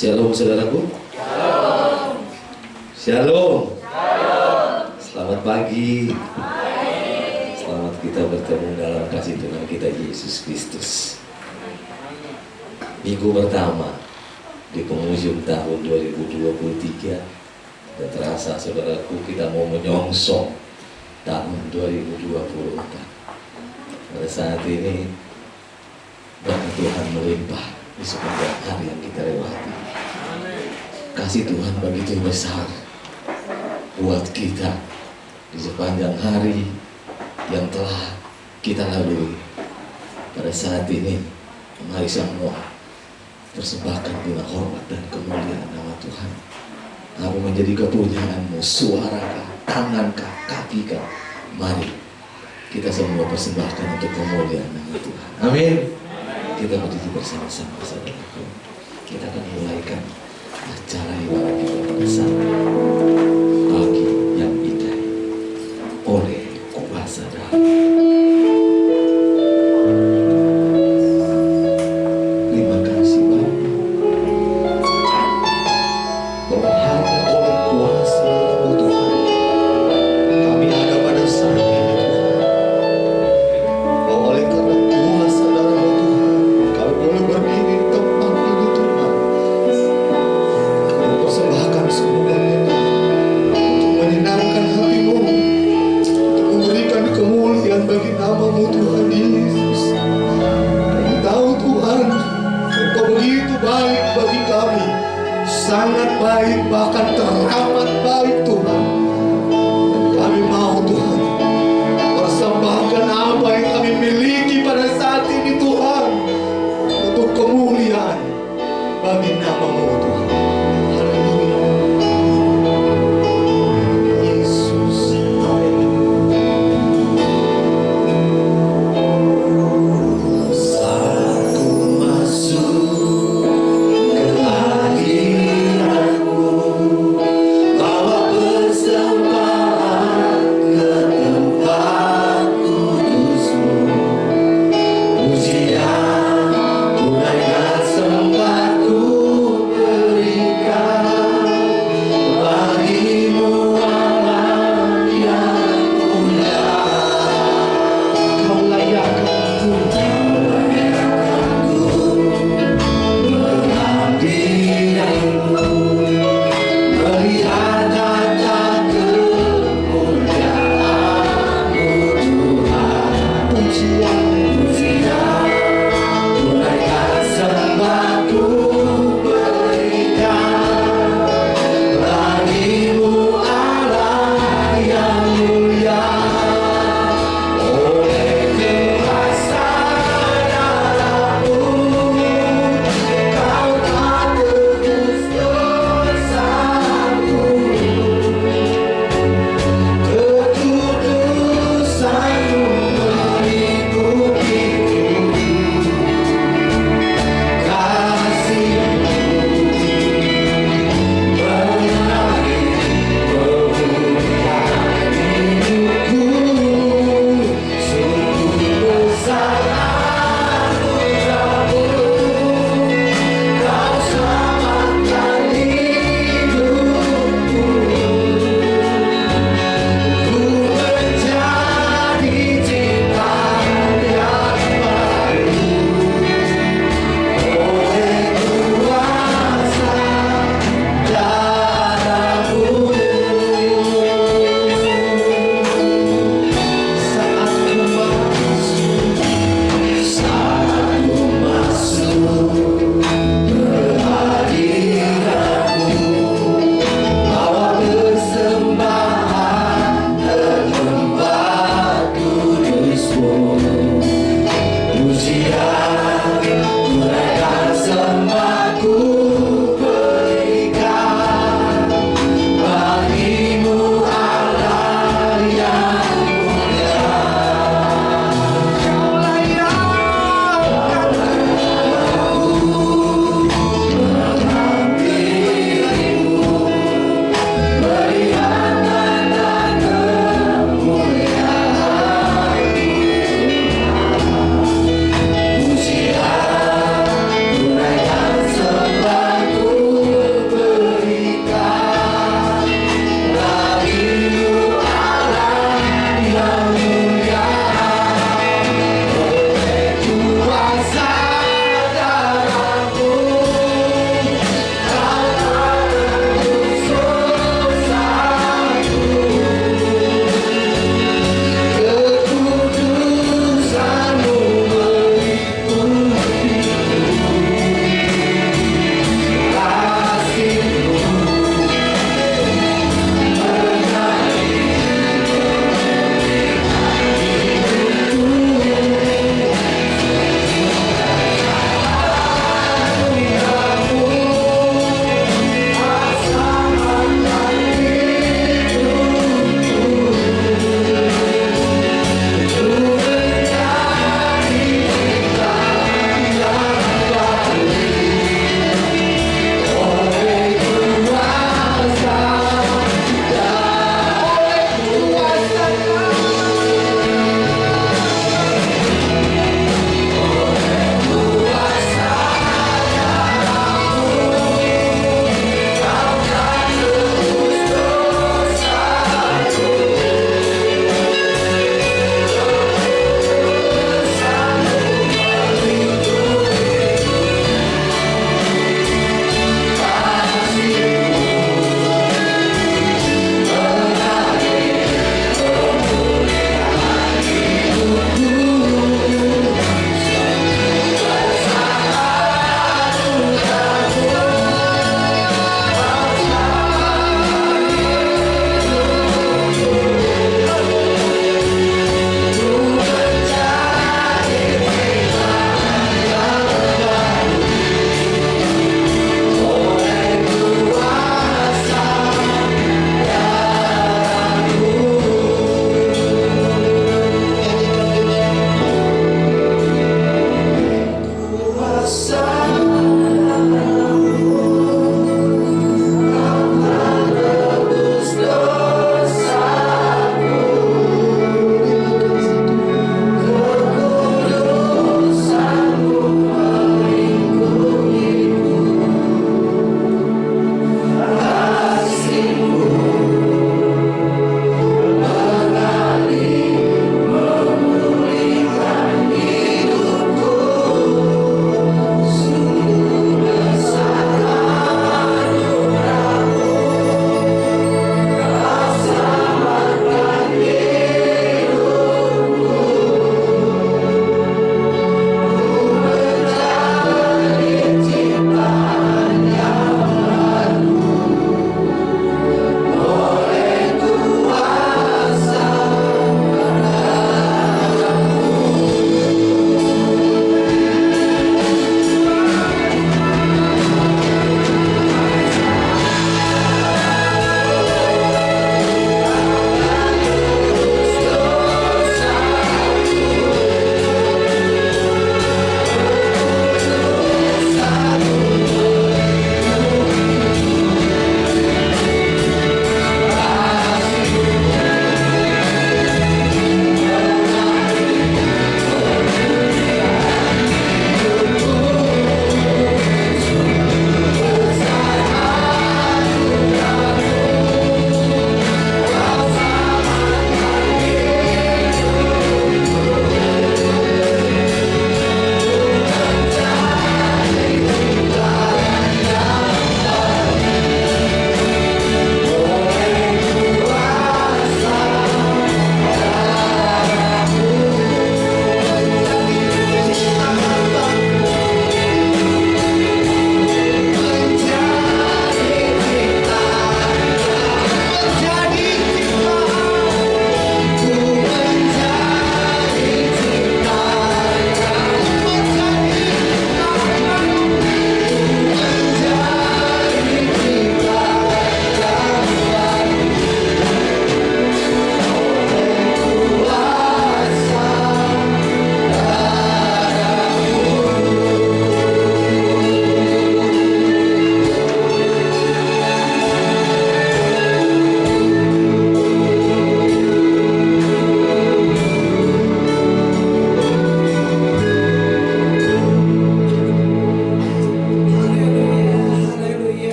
Shalom saudaraku. Shalom. Shalom. Selamat pagi. Selamat kita bertemu dalam kasih Tuhan kita Yesus Kristus. Minggu pertama di penghujung tahun 2023. Dan terasa saudaraku, kita mau menyongsong tahun 2024. Pada saat ini berkat Tuhan melimpah di sepanjang hari yang kita lewati. Kasih Tuhan begitu besar buat kita di sepanjang hari yang telah kita lalui. Pada saat ini, mari semua persembahkan dengan hormat dan kemuliaan nama Tuhan. Apa menjadi kepunyaanmu, suarakah, tangankah, kakikah? Mari kita semua persembahkan untuk kemuliaan nama Tuhan. Amin. Kita berdiri bersama-sama saudaraku. Kita akan mulaikan acara ibadah kita pada saat pagi yang indah oleh kuasa Dalam. Terima kasih Bapa, bahwa hanya oleh kuasa Dalam Tuhan kami ada pada saat ini Tuhan. Bahwa oleh karena kuasa Dalam Tuhan kami boleh berdiri di tempat ini Tuhan. Kami persembahkan semua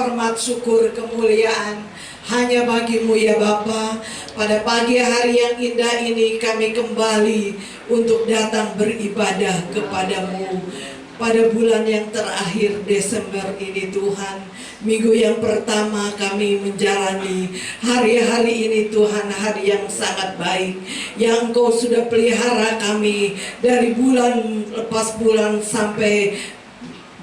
hormat, syukur, kemuliaan hanya bagi-Mu ya Bapa. Pada pagi hari yang indah ini kami kembali untuk datang beribadah kepada-Mu. Pada bulan yang terakhir Desember ini Tuhan, minggu yang pertama kami menjalani hari-hari ini Tuhan, hari yang sangat baik yang Engkau sudah pelihara kami dari bulan lepas bulan sampai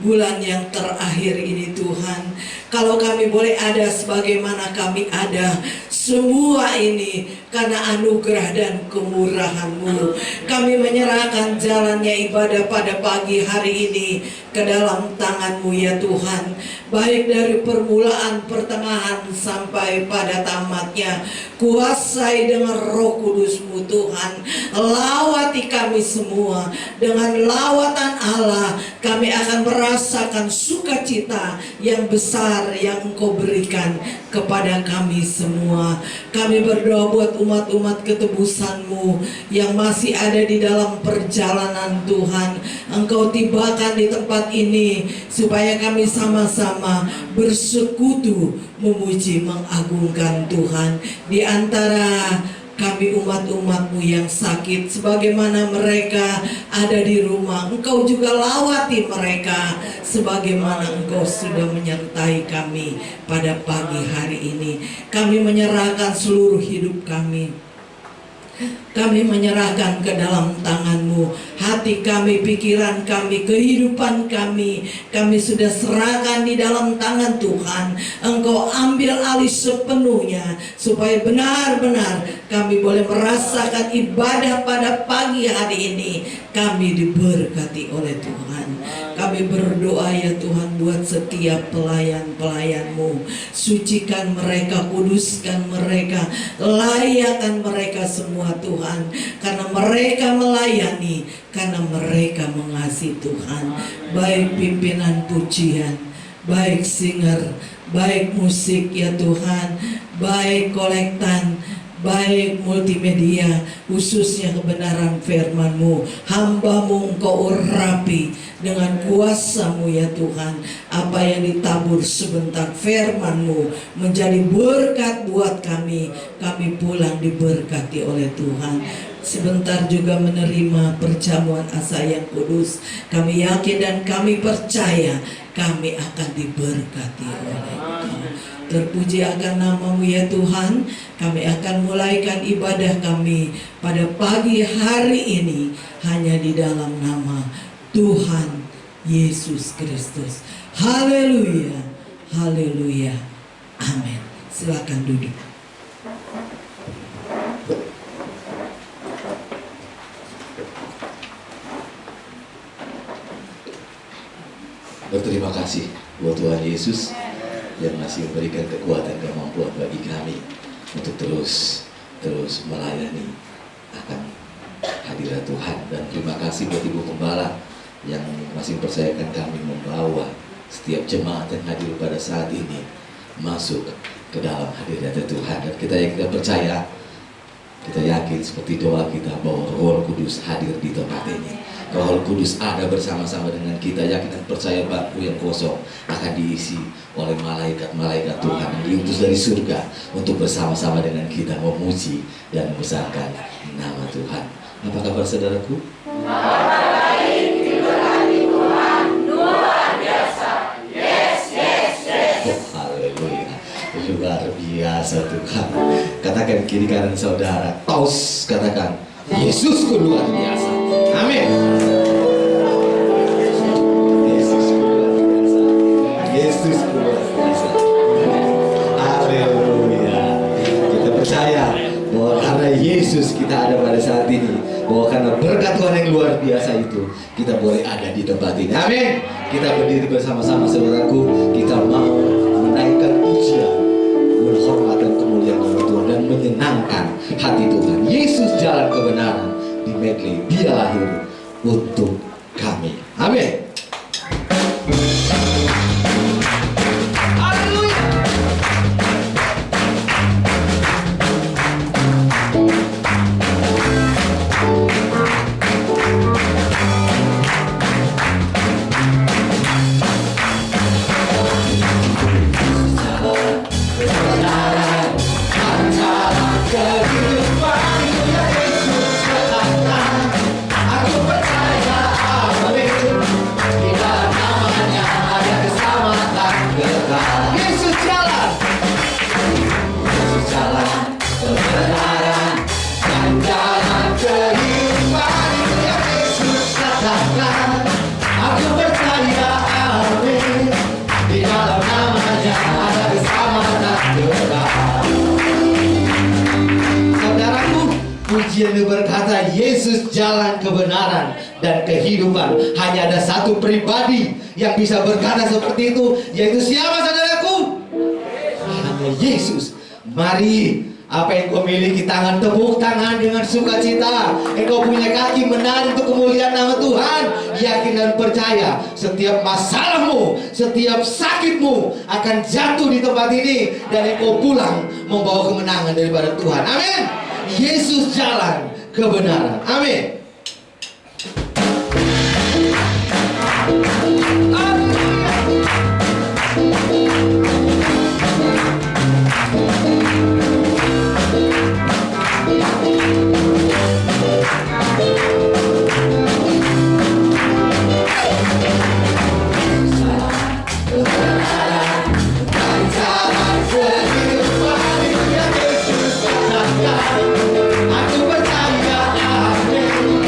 bulan yang terakhir ini Tuhan. Kalau kami boleh ada sebagaimana kami ada, semua ini karena anugerah dan kemurahan-Mu. Kami menyerahkan jalannya ibadah pada pagi hari ini ke dalam tangan-Mu ya Tuhan. Baik dari permulaan, pertengahan sampai pada tamatnya, kuasai dengan Roh Kudus-Mu Tuhan. Lawati kami semua. Dengan lawatan Allah kami akan merasakan sukacita yang besar yang Engkau berikan kepada kami semua. Kami berdoa buat umat-umat ketebusan-Mu yang masih ada di dalam perjalanan Tuhan. Engkau tibakan di tempat ini supaya kami sama-sama bersekutu memuji mengagungkan Tuhan. Di antara kami umat-umat-Mu yang sakit, sebagaimana mereka ada di rumah, Engkau juga lawati mereka sebagaimana Engkau sudah menyertai kami pada pagi hari ini. Kami menyerahkan seluruh hidup kami. Kami menyerahkan ke dalam tangan-Mu hati kami, pikiran kami, kehidupan kami. Kami sudah serahkan di dalam tangan Tuhan. Engkau ambil alih sepenuhnya supaya benar-benar kami boleh merasakan ibadah pada pagi hari ini. Kami diberkati oleh Tuhan. Kami berdoa ya Tuhan buat setiap pelayan-pelayan-Mu. Sucikan mereka, kuduskan mereka, layakkan mereka semua Tuhan. Karena mereka melayani, karena mereka mengasihi Tuhan. Baik pimpinan pujian, baik singer, baik musik ya Tuhan, baik kolektan, baik multimedia, khususnya kebenaran firman-Mu. Hamba-Mu Engkau urapi dengan kuasa-Mu ya Tuhan. Apa yang ditabur sebentar firman-Mu menjadi berkat buat kami. Kami pulang diberkati oleh Tuhan. Sebentar juga menerima perjamuan asa yang kudus. Kami yakin dan kami percaya kami akan diberkati oleh Engkau. Terpuji akan nama-Mu ya Tuhan. Kami akan mulaikan ibadah kami pada pagi hari ini hanya di dalam nama Tuhan Yesus Kristus. Haleluya, haleluya, amin. Silakan duduk. Berterima kasih buat Tuhan Yesus yang masih memberikan kekuatan dan kemampuan bagi kami untuk terus melayani akan hadirat Tuhan. Dan terima kasih buat Ibu Gembala yang masih mempercayakan kami membawa setiap jemaat yang hadir pada saat ini masuk ke dalam hadirat Tuhan. Dan kita percaya, kita yakin seperti doa kita bahwa Roh Kudus hadir di tempat ini. Roh Kudus ada bersama-sama dengan kita. Yakin dan percaya bangku yang kosong akan diisi oleh malaikat-malaikat Tuhan yang diutus dari surga untuk bersama-sama dengan kita memuji dan membesarkan nama Tuhan. Apa kabar saudaraku? Baik, diberkati Tuhan, luar biasa. Yes, yes, yes. Oh, haleluya. Luar biasa Tuhan. Katakan kiri kanan saudara, tos, katakan Yesusku luar biasa. Amin. Yesusku luar biasa. Yesusku luar biasa. Haleluya. Kita percaya bahwa karena Yesus kita ada pada saat ini, bahwa karena berkat Tuhan yang luar biasa itu, kita boleh ada di tempat ini. Amin. Kita berdiri bersama-sama saudaraku. Kita mau menaikkan pujian, menghormatkan kemuliaan nama Tuhan dan menyenangkan hati Tuhan. Yesus jalan kebenaran di Medley, Dia lahir untuk kami. Amin. Pujian itu berkata, Yesus jalan kebenaran dan kehidupan. Hanya ada satu pribadi yang bisa berkata seperti itu, yaitu siapa saudaraku? Hanya Yesus. Mari, apa yang kau miliki, tangan, tepuk tangan dengan sukacita. Engkau punya kaki, menari untuk kemuliaan nama Tuhan. Yakin dan percaya, setiap masalahmu, setiap sakitmu akan jatuh di tempat ini, dan engkau pulang membawa kemenangan daripada Tuhan. Amin. Yesus jalan kebenaran. Amin. Aku percaya, amin.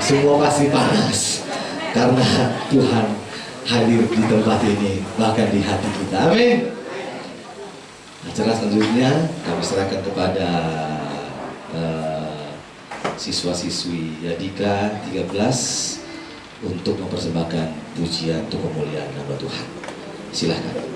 Semua pasti panas karena Tuhan hadir di tempat ini, bahkan di hati kita. Amin. Acara selanjutnya kami serahkan kepada siswa-siswi Yadika 13 untuk mempersembahkan pujian untuk kemuliaan nama Tuhan. Silakan.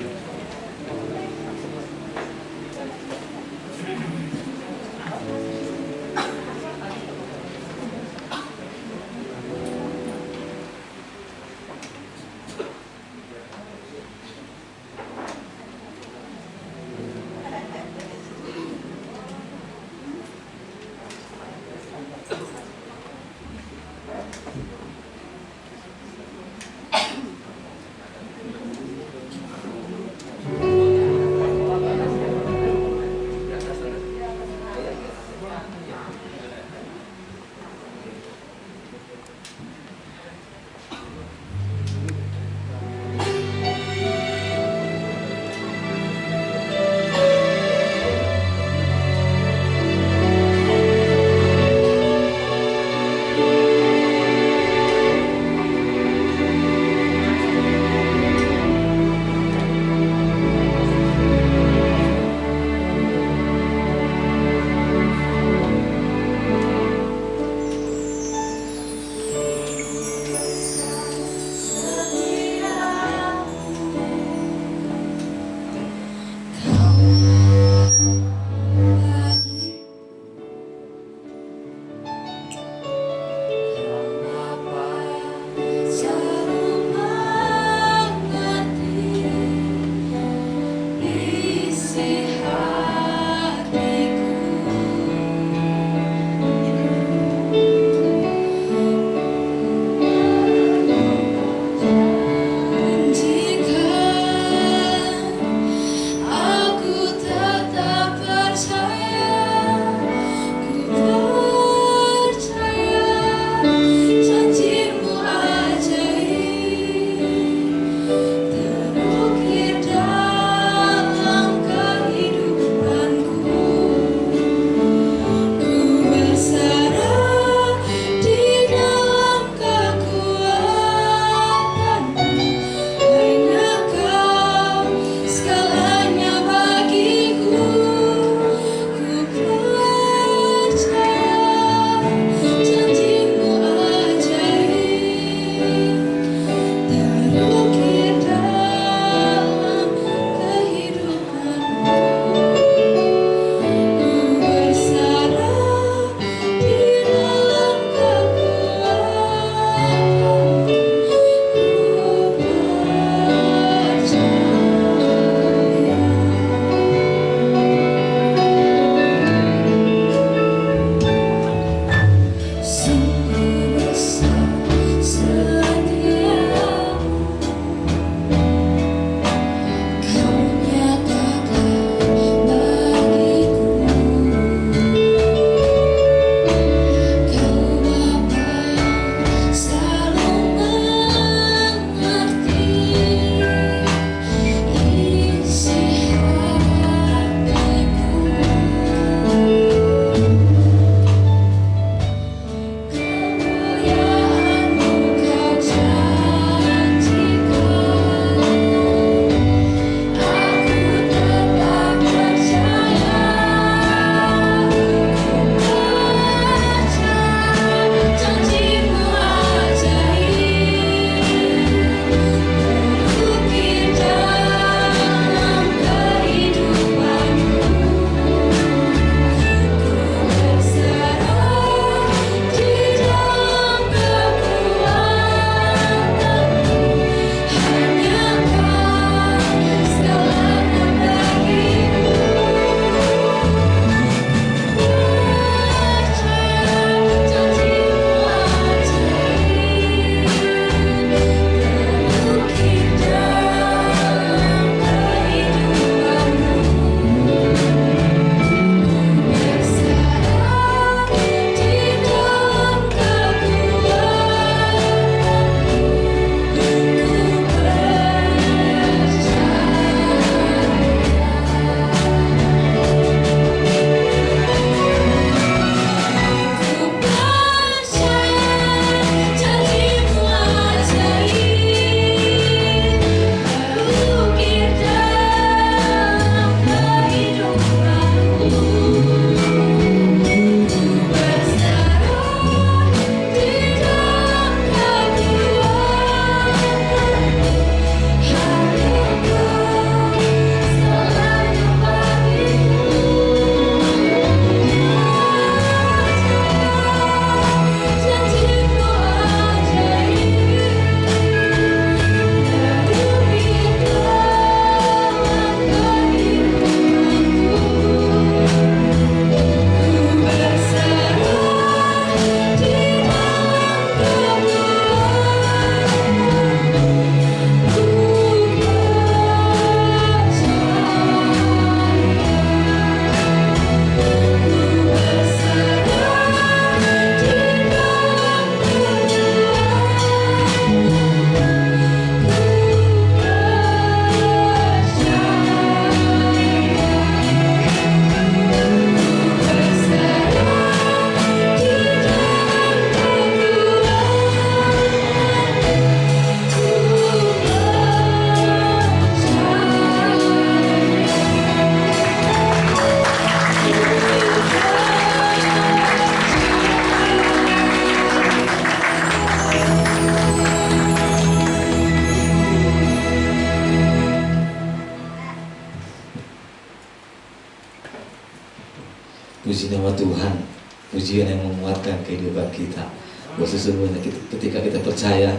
Puji nama Tuhan, pujian yang menguatkan kehidupan kita. Bahwa sesungguhnya ketika kita percaya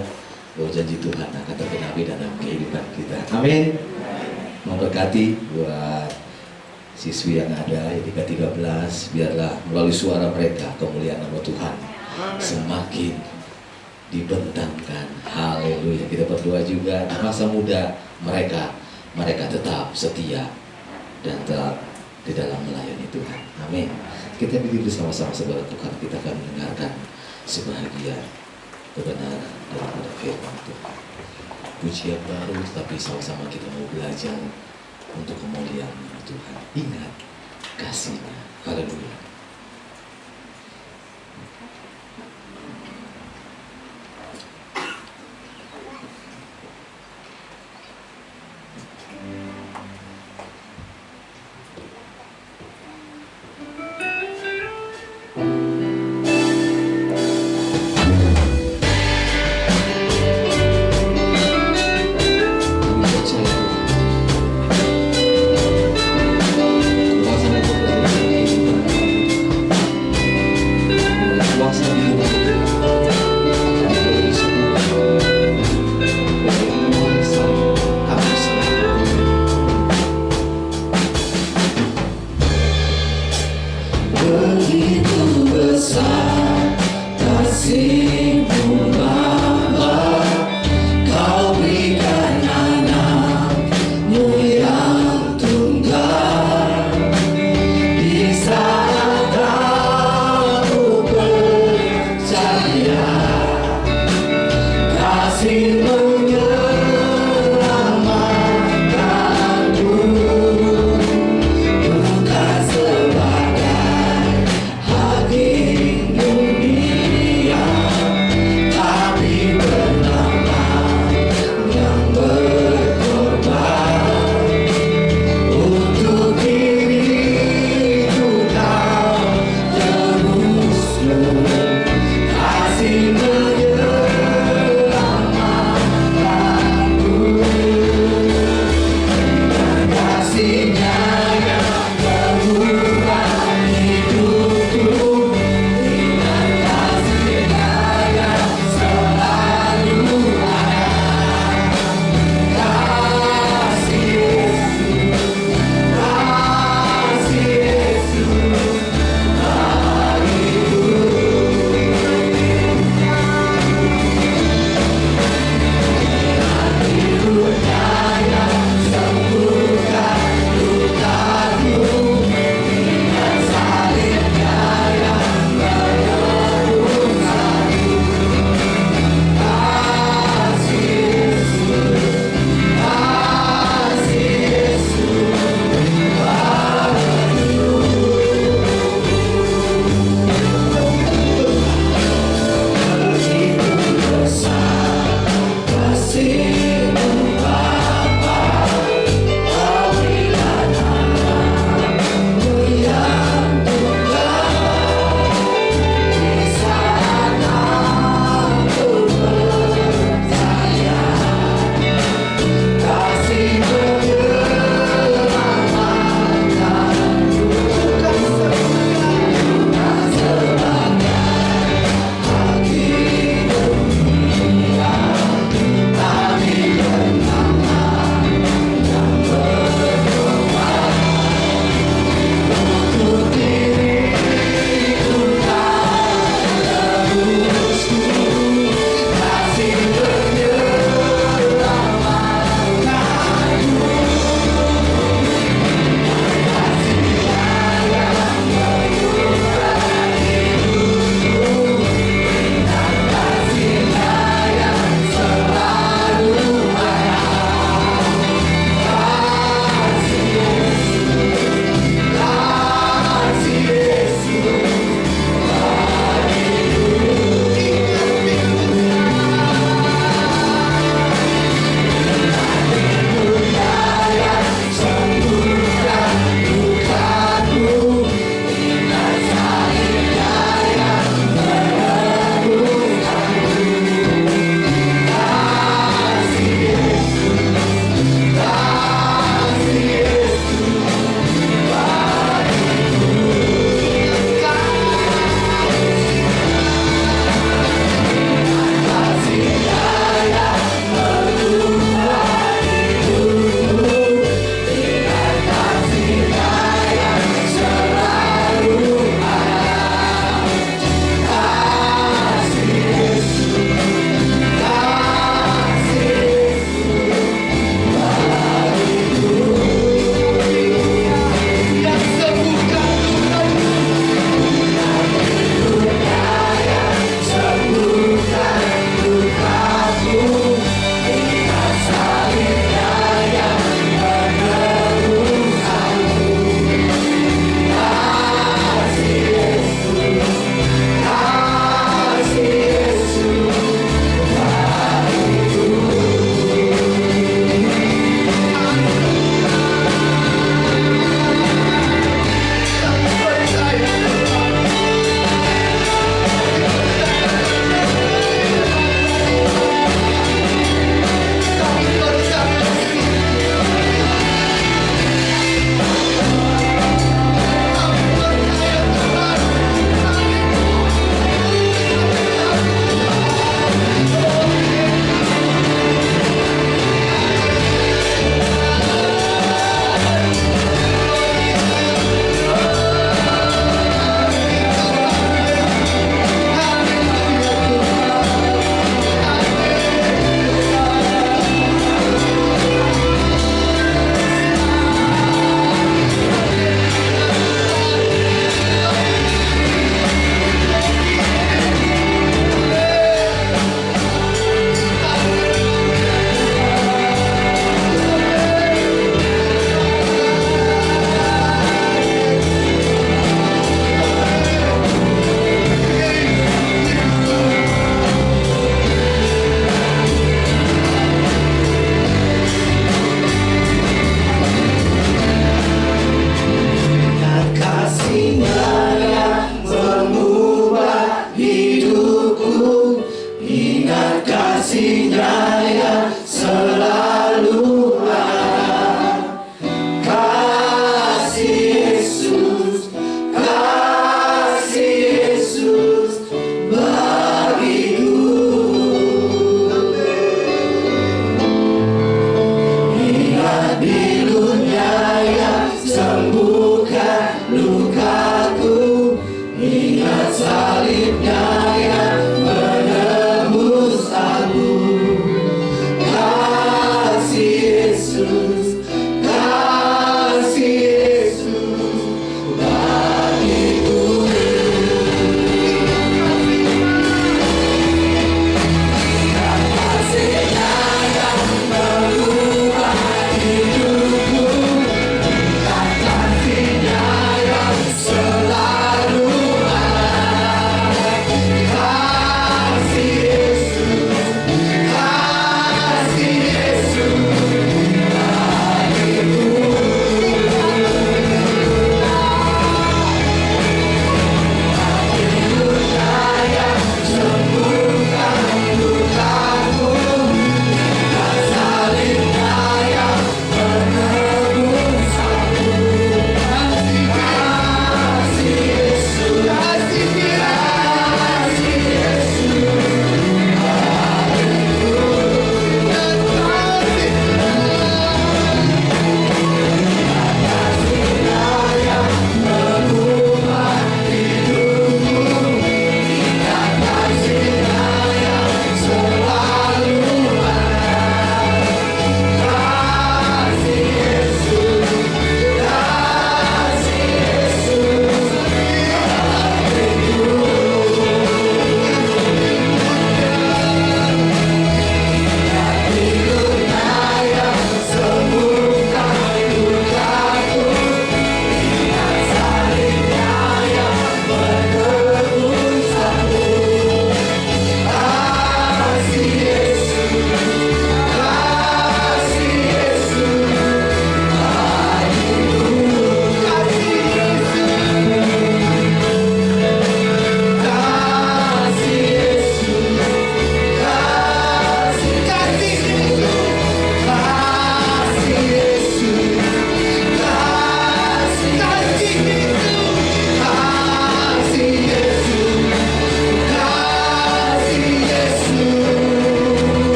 bahwa janji Tuhan akan tergenapi dalam kehidupan kita. Amin. Memberkati buat siswi yang ada di ke-13, biarlah melalui suara mereka kemuliaan nama Tuhan semakin dibentangkan. Haleluya. Kita berdoa juga di masa muda mereka tetap setia dan tetap di dalam melayani Tuhan. Amin. Kita berdiri bersama-sama saudara Tuhan, kita akan mendengarkan sebahagian kebenaran daripada firman Tuhan. Pujian baru, tetapi sama-sama kita mau belajar untuk kemuliaan Tuhan. Ingat kasih-Nya. Haleluya. Kuasa dan kebenaran kehidupan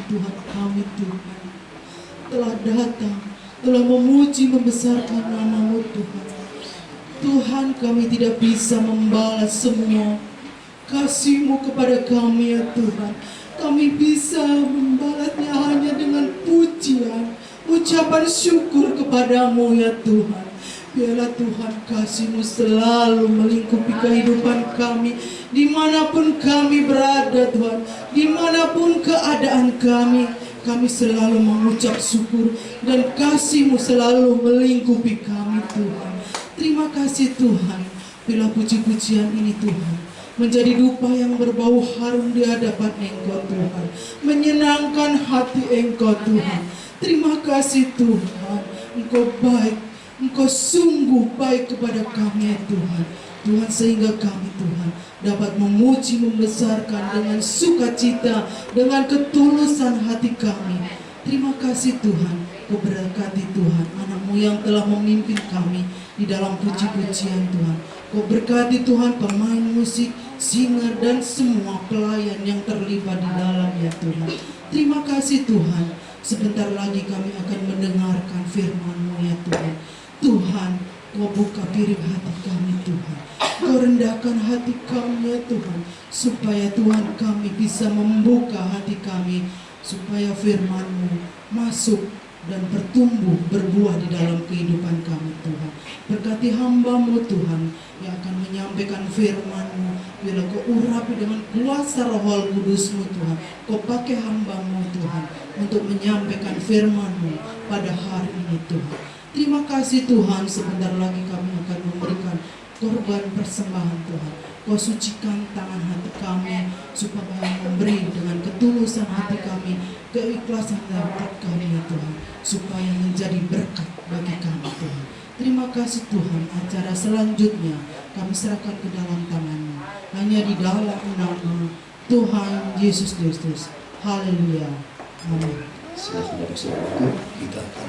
Tuhan kami Tuhan telah datang, telah memuji membesarkan nama-Mu Tuhan. Tuhan, kami tidak bisa membalas semua kasih-Mu kepada kami ya Tuhan. Kami bisa membalasnya hanya dengan pujian, ucapan syukur kepadamu ya Tuhan. Biarlah Tuhan kasih-Mu selalu melingkupi kehidupan kami, dimanapun kami berada Tuhan, dimanapun keadaan kami selalu mengucap syukur dan kasih-Mu selalu melingkupi kami Tuhan. Terima kasih Tuhan, bila puji-pujian ini Tuhan menjadi dupa yang berbau harum di hadapan Engkau Tuhan, menyenangkan hati Engkau Tuhan. Terima kasih Tuhan, Engkau baik, Engkau sungguh baik kepada kami ya Tuhan. Tuhan, sehingga kami Tuhan dapat memuji membesarkan dengan sukacita, dengan ketulusan hati kami. Terima kasih Tuhan, Kau berkati Tuhan anak-Mu yang telah memimpin kami di dalam puji-pujian Tuhan. Kau berkati Tuhan pemain musik, singer dan semua pelayan yang terlibat di dalam ya Tuhan. Terima kasih Tuhan, sebentar lagi kami akan mendengarkan firman-Mu ya Tuhan. Tuhan, Kau buka piring hati kami Tuhan, Kau rendahkan hati kami ya Tuhan, supaya Tuhan kami bisa membuka hati kami, supaya firman-Mu masuk dan bertumbuh, berbuah di dalam kehidupan kami Tuhan. Berkati hamba-Mu Tuhan yang akan menyampaikan firman-Mu. Bila Kau urapi dengan kuasa Roh Kudus-Mu Tuhan, Kau pakai hamba-Mu Tuhan untuk menyampaikan firman-Mu pada hari ini Tuhan. Terima kasih Tuhan, sebentar lagi kami akan memberikan korban persembahan Tuhan. Kau sucikan tangan hati kami, supaya memberi dengan ketulusan hati kami, keikhlasan hati kami ya Tuhan, supaya menjadi berkat bagi kami Tuhan. Terima kasih Tuhan, acara selanjutnya kami serahkan ke dalam tangan-Mu, hanya di dalam nama Tuhan Yesus Kristus. Haleluya. Amin. Saudara-saudaraku, kita akan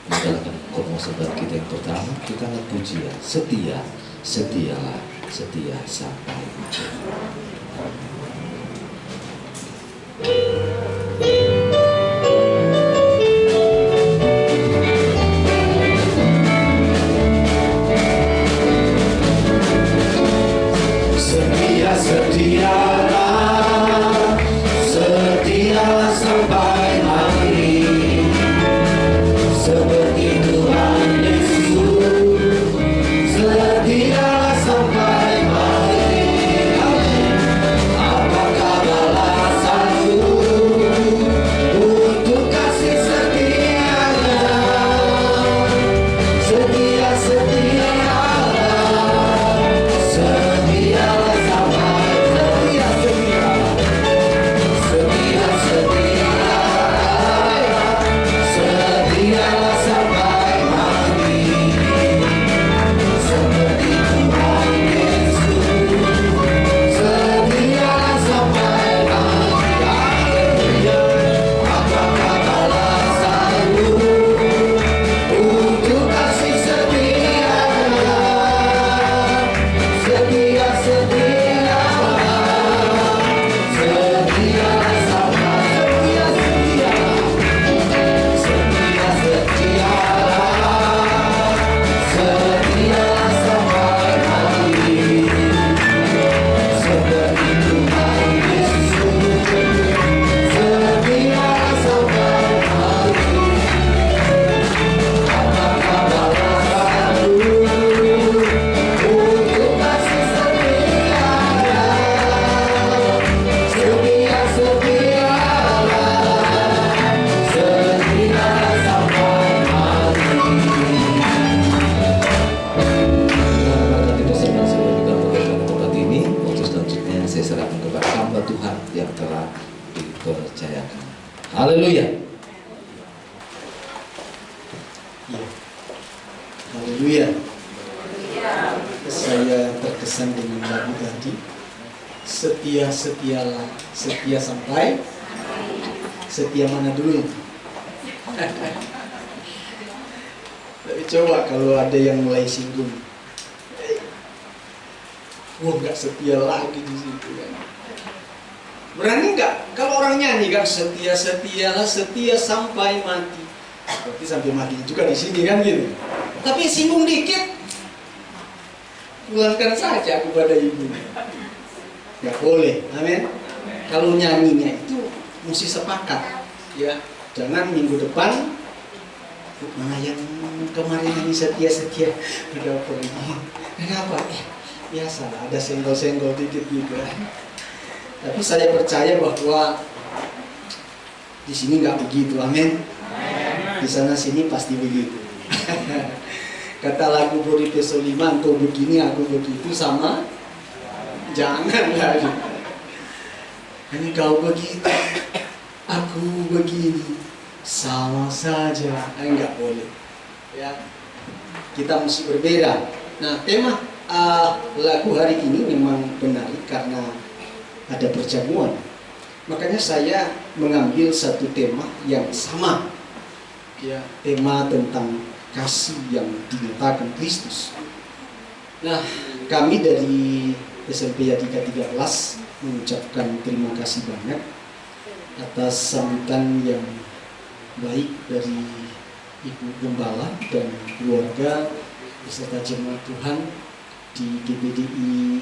menjalankan komunitas kita yang pertama. Kita akan pujian setia, setialah, setia sampai akhir. Setia, setialah, setialah sampai akhir. Seperti Tuhan Yesus, setialah sampai akhir. Apakah balasanku untuk kasih setianya? Setia, setialah, setialah sampai setia, setia, setialah sampai mati. Seperti Tuhan Yesus, setialah sampai mati. Haleluya. Apakah balasanku untuk kasih setianya? Setia, setialah sampai setia, setialah sampai mati. Seperti Tuhan Yesus, setialah sampai mati. Apakah balasanku untuk kasih setianya? Setia, setialah sampai mati. Kita sedang sebelum tempat ini, waktu selanjutnya saya serahkan kepada hamba Tuhan yang telah dipercayakan. Haleluya. Haleluya. Saya terkesan dengan lagu tadi. Setia, setialah, setia sampai. Setia mana dulu? Tapi coba kalau ada yang mulai singgung, gua nggak setia lagi di situ kan. Berani nggak? Kalau orang nyanyi kan setia-setialah, setia sampai mati. Berarti sampai mati juga di sini kan gitu. Tapi singgung dikit, pulangkan saja kepada ibu. Nggak boleh, amin. Kalau nyanyinya itu mesti sepakat, ya. Jangan minggu depan, mana yang kemarin nyanyi setia-setia, ada apa ini? Kenapa? Biasa, ada senggol-senggol dikit juga. Tapi saya percaya bahwa di sini nggak begitu, amin. Di sana sini pasti begitu. Kata lagu Budi Peso 5, engkau begini, aku begitu, sama. Jangan lagi. Ini kau begitu, aku begini, sama saja. Enggak boleh. Ya, kita mesti berbeda. Nah, tema lagu hari ini memang menarik karena ada perjamuan. Makanya saya mengambil satu tema yang sama, ya, tema tentang kasih yang dinyatakan Kristus. Nah, kami dari SMP Yadika 13 mengucapkan terima kasih banyak atas sambutan yang baik dari Ibu Gembala dan keluarga beserta jemaat Tuhan di GBDI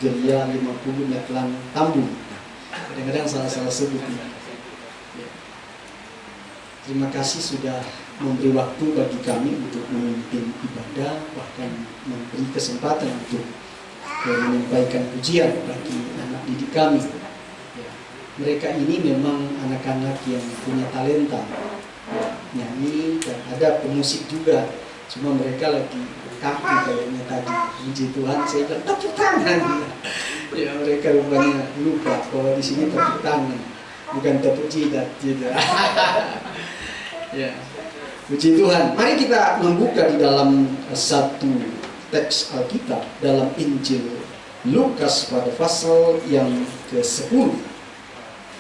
Geria 50 Netlan Tambun. Kadang-kadang salah-salah sebut. Ya. Terima kasih sudah memberi waktu bagi kami untuk memimpin ibadah, bahkan memberi kesempatan untuk menyampaikan pujian bagi anak didik kami. Ya. Mereka ini memang anak-anak yang punya talenta, ya, nyanyi dan ada pemusik juga. Cuma mereka lagi kaku kayaknya tadi. Puji Tuhan, saya bilang tepuk tangan. Ya, mereka rupanya lupa bahwa di sini tepuk tangan, bukan tepuk jidat gitu. Ya. Puji Tuhan. Mari kita membuka di dalam satu teks Alkitab dalam Injil Lukas pada pasal yang ke-10.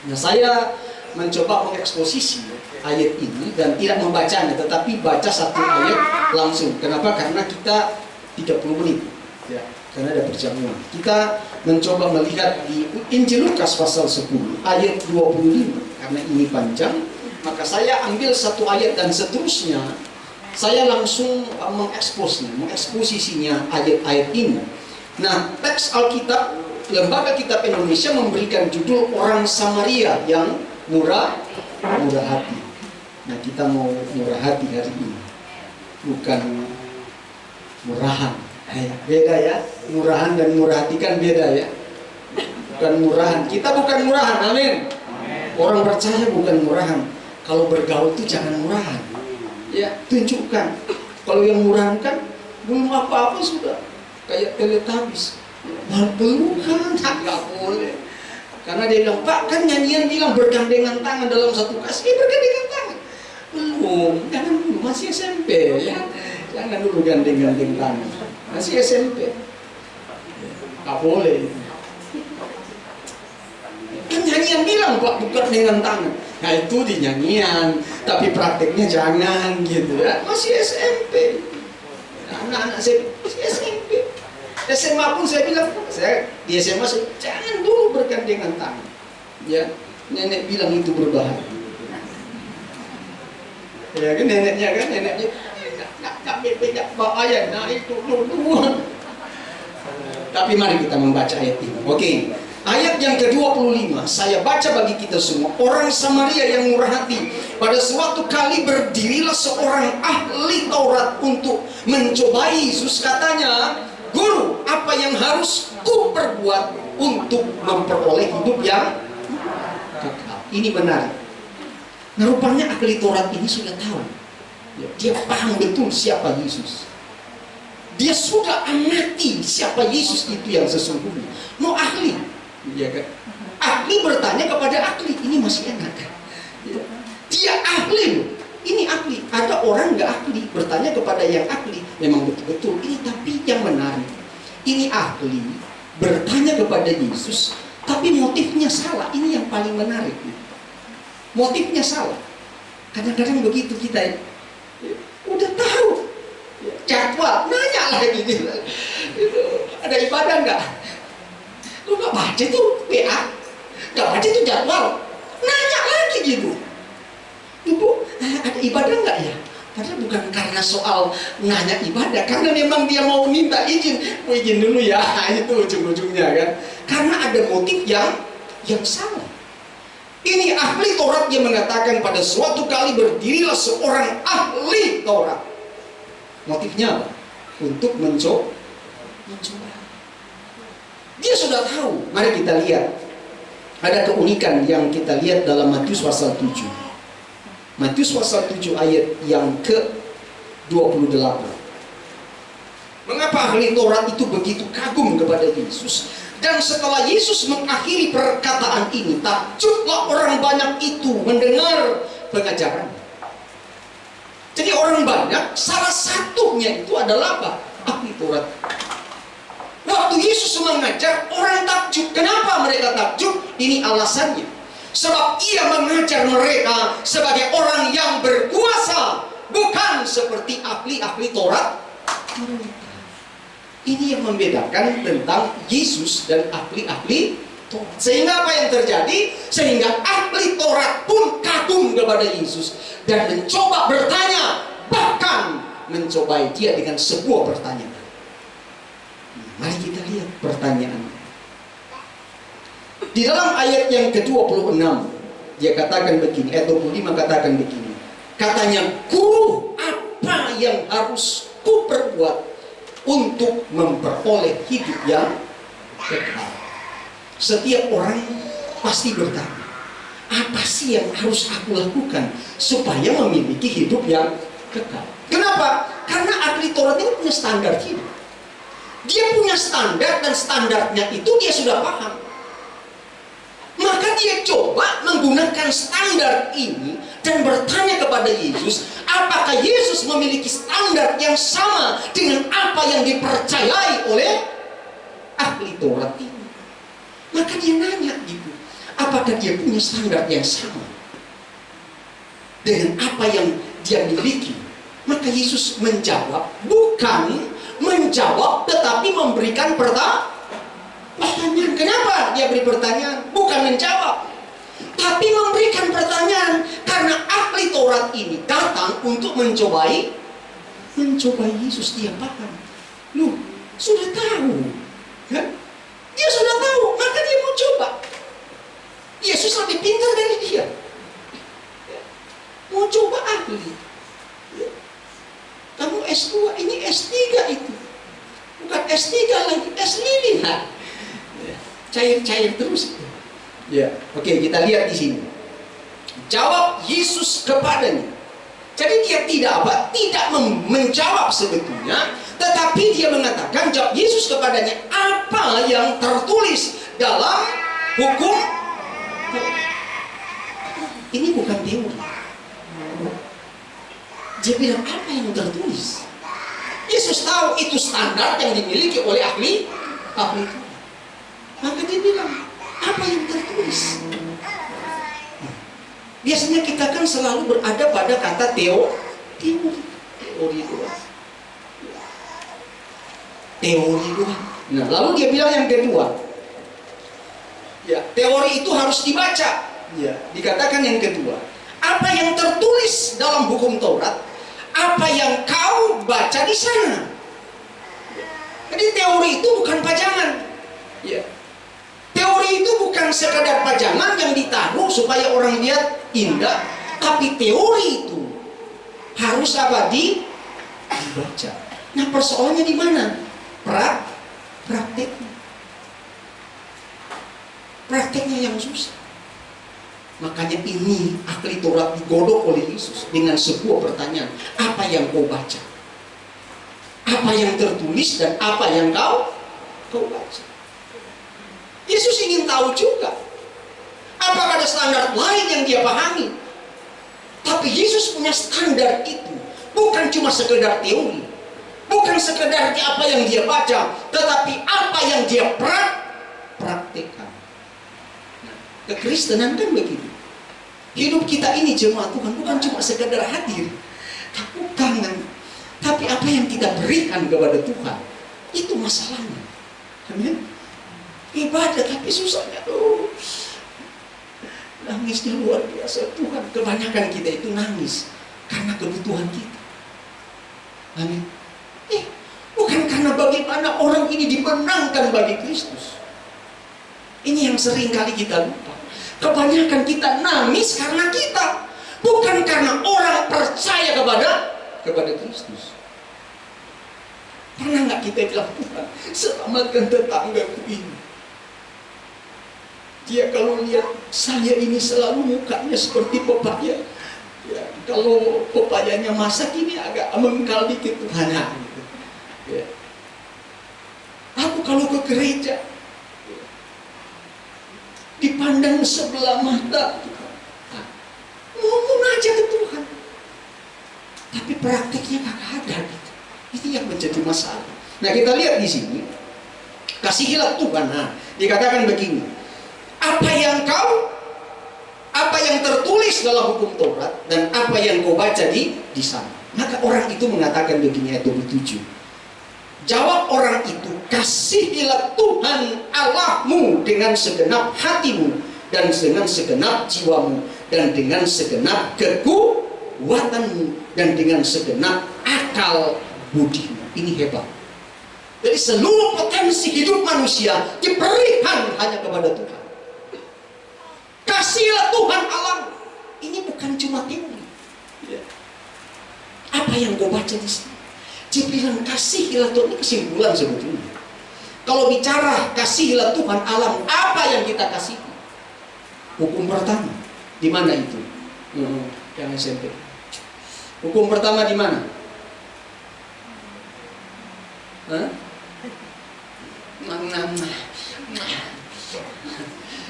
Nah, saya mencoba mengeksposisi ayat ini dan tidak membacanya, tetapi baca satu ayat langsung. Kenapa? Karena kita 30 menit, ya, karena ada perjamuan. Kita mencoba melihat di Injil Lukas pasal 10 ayat 25. Karena ini panjang, maka saya ambil satu ayat dan seterusnya saya langsung mengeksposisinya ayat-ayat ini. Nah, teks Alkitab Lembaga Kitab Indonesia memberikan judul Orang Samaria yang murah hati. Nah, kita mau murah hati hari ini, bukan murahan. Beda ya, murahan dan murah hati kan beda ya. Bukan murahan, kita bukan murahan, amin. Orang percaya bukan murahan. Kalau bergaul itu jangan murahan, ya, tunjukkan. Kalau yang murahan kan belum apa-apa sudah kayak Teletubbies. Pelukan, nggak boleh. Karena dia bilang, Pak, kan nyanyian bilang bergandengan tangan dalam satu kasih. Bergandengan tangan. Belum, jangan dulu, masih SMP ya. Jangan dulu gandeng-gandeng tangan. Masih SMP. Nggak boleh. Kan nyanyian bilang, Pak, bukan dengan tangan. Nah, itu di nyanyian, tapi prakteknya jangan gitu ya. Masih SMP. Anak-anak saya masih SMP. SMA pun saya bilang, saya di SMA jangan dulu bergandengan tangan. Ya, nenek bilang itu berbahaya. Ya kan neneknya nggak bahaya. Nah itu dulu. Tapi mari kita membaca ayat ini. Oke. Ayat yang ke-25, saya baca bagi kita semua. Orang Samaria yang murah hati. Pada suatu kali berdirilah seorang ahli Taurat untuk mencobai Yesus. Katanya, Guru, apa yang harus ku perbuat untuk memperoleh hidup yang kekal? Ini benar. Nah, rupanya ahli Taurat ini sudah tahu. Dia paham betul siapa Yesus. Dia sudah amati siapa Yesus itu yang sesungguhnya. No ahli, ya kan? Ahli bertanya kepada ahli, ini masih enak kan? Dia ahli loh. Ini ahli. Ada orang nggak ahli bertanya kepada yang ahli. Memang betul-betul ini, tapi yang menarik, ini ahli bertanya kepada Yesus, tapi motifnya salah. Ini yang paling menarik. Motifnya salah. Kadang-kadang begitu kita ya. Udah tahu jadwal, nanya lagi gitu. Ada ibadah nggak? Lu nggak baca tuh PA? Gak baca itu jadwal. Nanya lagi gitu. Ibu, ada ibadah nggak ya? Padahal bukan karena soal nanya ibadah, karena memang dia mau minta izin. Mau izin dulu ya, itu ujung-ujungnya kan. Karena ada motif yang salah. Ini ahli Taurat yang mengatakan pada suatu kali berdirilah seorang ahli Taurat. Motifnya apa? Untuk mencoba. Dia sudah tahu. Mari kita lihat. Ada keunikan yang kita lihat dalam Matius pasal 7. Matius pasal 7 ayat yang ke-28. Mengapa ahli Taurat itu begitu kagum kepada Yesus? Dan setelah Yesus mengakhiri perkataan ini, takjublah orang banyak itu mendengar pengajaran. Jadi orang banyak, salah satunya itu adalah apa? Ahli Taurat. Waktu Yesus mengajar, orang takjub. Kenapa mereka takjub? Ini alasannya. Sebab ia mengajar mereka sebagai orang yang berkuasa, bukan seperti ahli-ahli Taurat. Ini yang membedakan tentang Yesus dan ahli-ahli Taurat. Sehingga apa yang terjadi? Sehingga ahli Taurat pun kagum kepada Yesus dan mencoba bertanya, bahkan mencobai dia dengan sebuah pertanyaan. Mari kita lihat pertanyaannya. Di dalam ayat yang ke-26, dia katakan begini, ayat 25 katakan begini. Katanya, guru, apa yang harus ku perbuat untuk memperoleh hidup yang kekal? Setiap orang pasti bertanya, apa sih yang harus aku lakukan supaya memiliki hidup yang kekal? Kenapa? Karena ahli Taurat ini punya standar hidup. Dia punya standar, dan standarnya itu dia sudah paham. Maka dia coba menggunakan standar ini dan bertanya kepada Yesus, apakah Yesus memiliki standar yang sama dengan apa yang dipercayai oleh ahli Taurat ini. Maka dia nanya gitu, apakah dia punya standar yang sama dengan apa yang dia miliki? Maka Yesus menjawab, bukan menjawab tetapi memberikan pertanyaan. Kenapa dia beri pertanyaan? Bukan menjawab, tapi memberikan pertanyaan. Karena ahli Taurat ini datang untuk mencobai Yesus. Dia paham, lu sudah tahu kan? Dia sudah tahu, maka dia mau coba. Yesus lebih pintar dari dia, mau coba ahli. Kamu S2, ini S3 itu. Bukan S3 lagi, S5. Cair-cair terus. Ya, oke, kita lihat di sini. Jawab Yesus kepadanya. Jadi dia tidak menjawab sebetulnya, tetapi dia mengatakan, jawab Yesus kepadanya, apa yang tertulis dalam hukum? Ini bukan teori. Dia bilang, apa yang tertulis? Yesus tahu itu standar yang dimiliki oleh ahli itu. Maka dia bilang, apa yang tertulis? Biasanya kita kan selalu berada pada kata teori doang. Teori doang. Nah, lalu dia bilang yang kedua, ya, teori itu harus dibaca. Ya, dikatakan yang kedua, apa yang tertulis dalam hukum Taurat, apa yang kau baca di sana. Jadi teori itu bukan pajangan. Ya. Teori itu bukan sekadar pajangan yang ditaruh supaya orang lihat indah, tapi teori itu harus apa? Dibaca. Nah, persoalannya di mana? Prakteknya. Prakteknya yang susah. Makanya ini ahli Taurat digodok oleh Yesus dengan sebuah pertanyaan, apa yang kau baca? Apa yang tertulis dan apa yang kau baca? Yesus ingin tahu juga, apakah ada standar lain yang dia pahami? Tapi Yesus punya standar itu, bukan cuma sekedar teori, bukan sekedar apa yang dia baca, tetapi apa yang dia praktekkan. Kekristenan kan begitu. Hidup kita ini jemaat Tuhan bukan cuma sekedar hadir, tepuk tangan, tapi apa yang kita berikan kepada Tuhan, itu masalahnya. Amin. Ibadah tapi susahnya tuh Nangisnya luar biasa. Tuhan, kebanyakan kita itu nangis karena kebutuhan kita. Amin. Bukan karena bagaimana orang ini dimenangkan bagi Kristus. Ini yang sering kali kita lupa. Kebanyakan kita nangis karena kita, bukan karena orang percaya kepada Kristus. Pernah nggak kita bilang, Tuhan, selamatkan tetanggaku ini. Dia kalau lihat saya ini selalu mukanya seperti pepaya. Ya, kalau pepayanya masak ini agak mengkal dikit, Tuhan. Gitu. Ya. Aku kalau ke gereja, dipandang sebelah mata, ngomong aja ke Tuhan, tapi praktiknya kagak ada gitu. Itu yang menjadi masalah. Nah, kita lihat di sini, kasihilah Tuhan. Nah, dikatakan begini, apa yang tertulis dalam hukum Taurat dan apa yang kau baca di sana. Maka orang itu mengatakan begini, ayat 27. Jawab orang itu, kasihilah Tuhan Allahmu dengan segenap hatimu dan dengan segenap jiwamu dan dengan segenap kekuatanmu dan dengan segenap akal budimu. Ini hebat. Jadi seluruh potensi hidup manusia diberikan hanya kepada Tuhan. Kasihilah Tuhan Allahmu. Ini bukan cuma teori. Apa yang kau baca di sini? Dia bilang kasihilah Tuhan, ini kesimpulan sebetulnya. Kalau bicara kasihilah Tuhan alam, apa yang kita kasihi? Hukum pertama, di mana itu? Yang SMP. Hukum pertama di mana?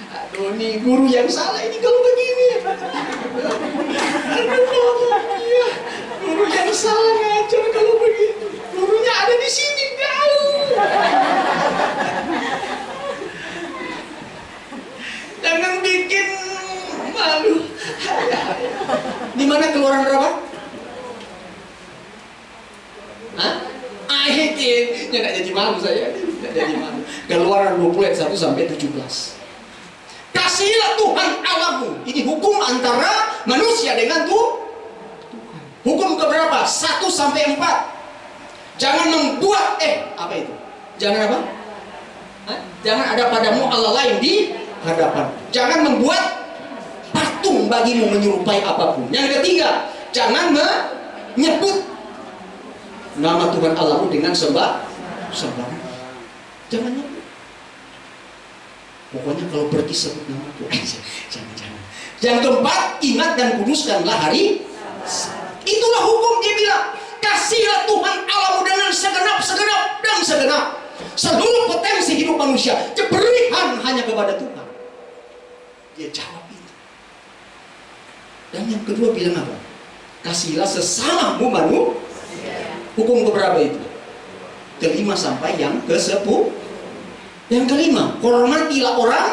Aduh, ini guru yang salah ini kalau begini. Guru yang salah ngajar kalau begitu. Gurunya ada di sini jauh. Jangan bikin malu. Di mana Keluaran berapa? Ya nggak jadi malu saya. Nggak jadi malu. Keluaran 20 ayat 1 sampai 17. Kasihilah Tuhan Allahmu. Ini hukum antara manusia dengan Tuhan. Hukum keberapa? 1 sampai 4. Jangan membuat apa itu? Jangan apa? Jangan ada padamu Allah lain di hadapan. Jangan membuat patung bagimu menyerupai apapun. Yang ketiga, jangan menyebut nama Tuhan Allahmu dengan sembarangan. Jangan nyebut. Pokoknya kalau pergi sebut nama Tuhan. Jangan. Yang keempat, ingat dan kuduskanlah hari. Itulah hukum, dia bilang. Kasihilah Tuhan Allahmu dengan segenap dan segenap. Seluruh potensi hidup manusia diberikan hanya kepada Tuhan. Dia jawab itu. Dan yang kedua bilang apa? Kasihilah sesamamu manusia. Hukum keberapa itu? Kelima sampai yang ke-10. Yang kelima, hormatilah orang.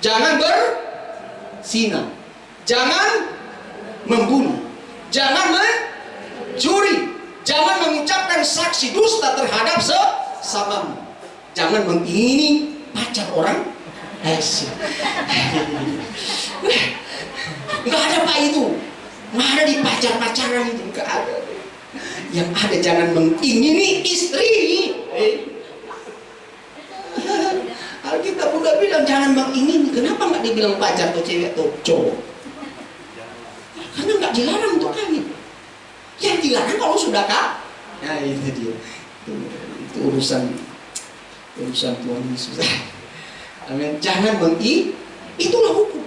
Jangan berzina. Jangan membunuh. Jangan mencuri. Jangan mengucapkan saksi dusta terhadap sesamamu. Jangan mengingini pacar orang. Nggak ada Pak itu. Nggak ada di pacar-pacaran itu. Nggak ada. Yang ada jangan mengingini istri. Alkitab udah bilang jangan mengingini. Kenapa nggak dibilang pacar atau cewek atau cowok? Karena nggak dilarang untuk kawin. Yang dilarang kalau sudah Nah itu dia. Itu urusan Tuhan Yesus. Amin. Jangan itulah hukum.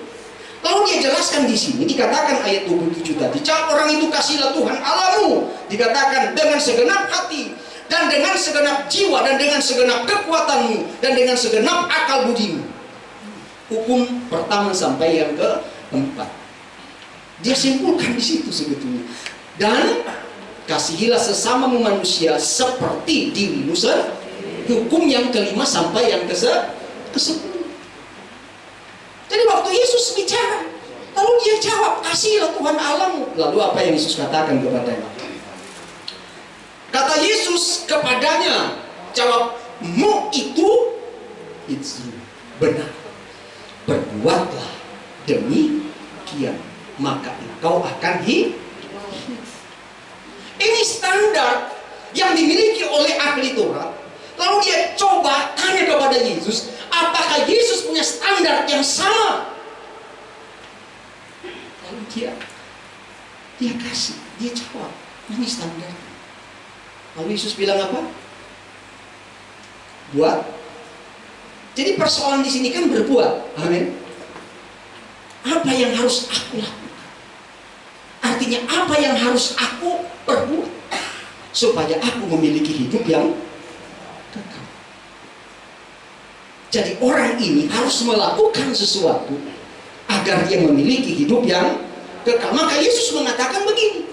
Lalu dia jelaskan di sini, dikatakan ayat 27 tadi, jawab orang itu kasihilah Tuhan Allahmu. Dikatakan dengan segenap hati dan dengan segenap jiwa dan dengan segenap kekuatanmu dan dengan segenap akal budimu. Hukum pertama sampai yang keempat. Dia simpulkan di situ sebetulnya. Dan kasihilah sesamamu manusia seperti dirimu sendiri. Hukum yang kelima sampai yang ke-10. Jadi waktu Yesus bicara, lalu dia jawab, kasihilah Tuhan Allahmu. Lalu apa yang Yesus katakan kepadanya? Kata Yesus kepadanya, jawabmu itu benar. berbuatlah demikian, maka engkau akan hidup. Ini standar yang dimiliki oleh ahli Taurat. Lalu dia coba tanya kepada Yesus, apakah Yesus punya standar yang sama? Lalu dia kasih, dia jawab, ini standar. Lalu Yesus bilang apa? Buat. Jadi persoalan di sini kan berbuat. Amin. Apa yang harus aku lakukan? Artinya apa yang harus aku perbuat supaya aku memiliki hidup yang kekal. Jadi orang ini harus melakukan sesuatu agar dia memiliki hidup yang kekal. Maka Yesus mengatakan begini,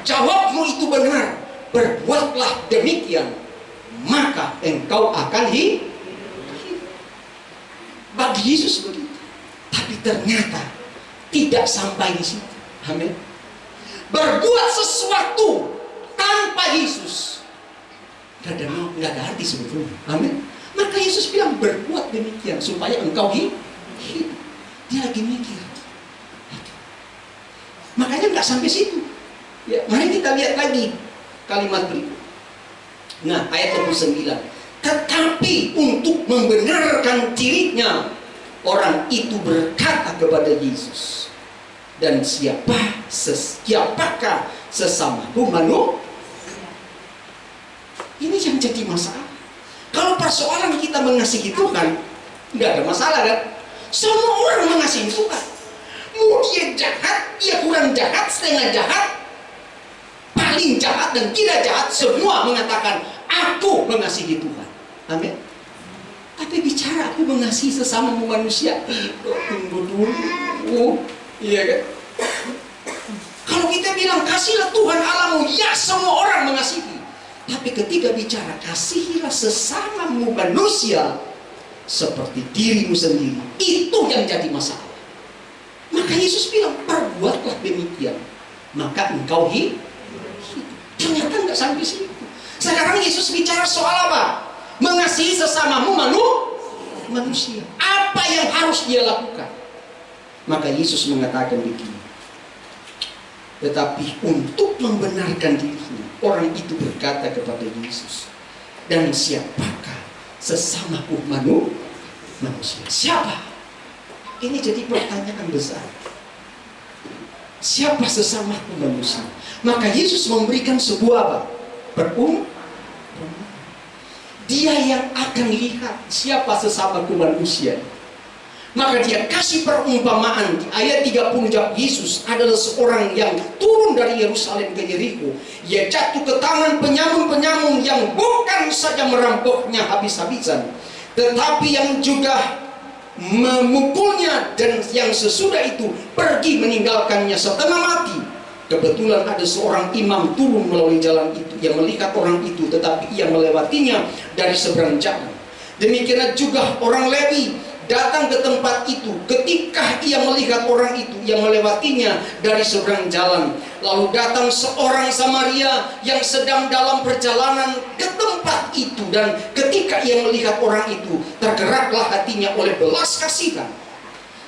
jawabmu itu benar, berbuatlah demikian, maka engkau akan hidup. Bagi Yesus begitu. Tapi ternyata tidak sampai di situ. Amin. Berbuat sesuatu tanpa Yesus nggak ada arti sebetulnya. Amin. Maka Yesus bilang berbuat demikian supaya engkau hidup. Dia lagi mikir. Makanya nggak sampai situ. Ya, mari kita lihat lagi kalimat berikut. Nah, ayat 29. Tetapi untuk membenarkan dirinya, orang itu berkata kepada Yesus, dan siapakah sesamaku manusia? Ini yang jadi masalah. Kalau persoalan kita mengasihi Tuhan, nggak ada masalah kan? Semua orang mengasihi Tuhan. Mau dia jahat, dia kurang jahat, setengah jahat, paling jahat dan tidak jahat, semua mengatakan aku mengasihi Tuhan. Amin. Tapi bicara aku mengasihi sesama manusia, tunggu dulu. Iya kan? Kalau kita bilang kasihlah Tuhan Allahmu, ya semua orang mengasihi. Tapi ketika bicara kasihilah sesamamu manusia seperti dirimu sendiri, itu yang jadi masalah. Maka Yesus bilang perbuatlah demikian, maka engkau hidup. Ternyata nggak sampai situ. Sekarang Yesus bicara soal apa? Mengasihi sesamamu manusia. Apa yang harus dia lakukan? Maka Yesus mengatakan begini. Tetapi untuk membenarkan dirinya, orang itu berkata kepada Yesus, dan siapakah sesamaku manusia? Siapa? Ini jadi pertanyaan besar. Siapa sesamaku manusia? Maka Yesus memberikan sebuah apa? Dia yang akan lihat siapa sesamaku manusia. Maka dia kasih perumpamaan di ayat 30. Yesus adalah seorang yang turun dari Yerusalem ke Yeriko. Ia jatuh ke tangan penyamun-penyamun yang bukan saja merampoknya habis-habisan, tetapi yang juga memukulnya, dan yang sesudah itu pergi meninggalkannya setengah mati. Kebetulan ada seorang imam turun melalui jalan itu. Ia melihat orang itu, tetapi ia melewatinya dari seberang jalan. Demikian juga orang Lewi datang ke tempat itu. Ketika ia melihat orang itu, ia melewatinya dari seberang jalan. Lalu datang seorang Samaria yang sedang dalam perjalanan ke tempat itu, dan ketika ia melihat orang itu, tergeraklah hatinya oleh belas kasihan.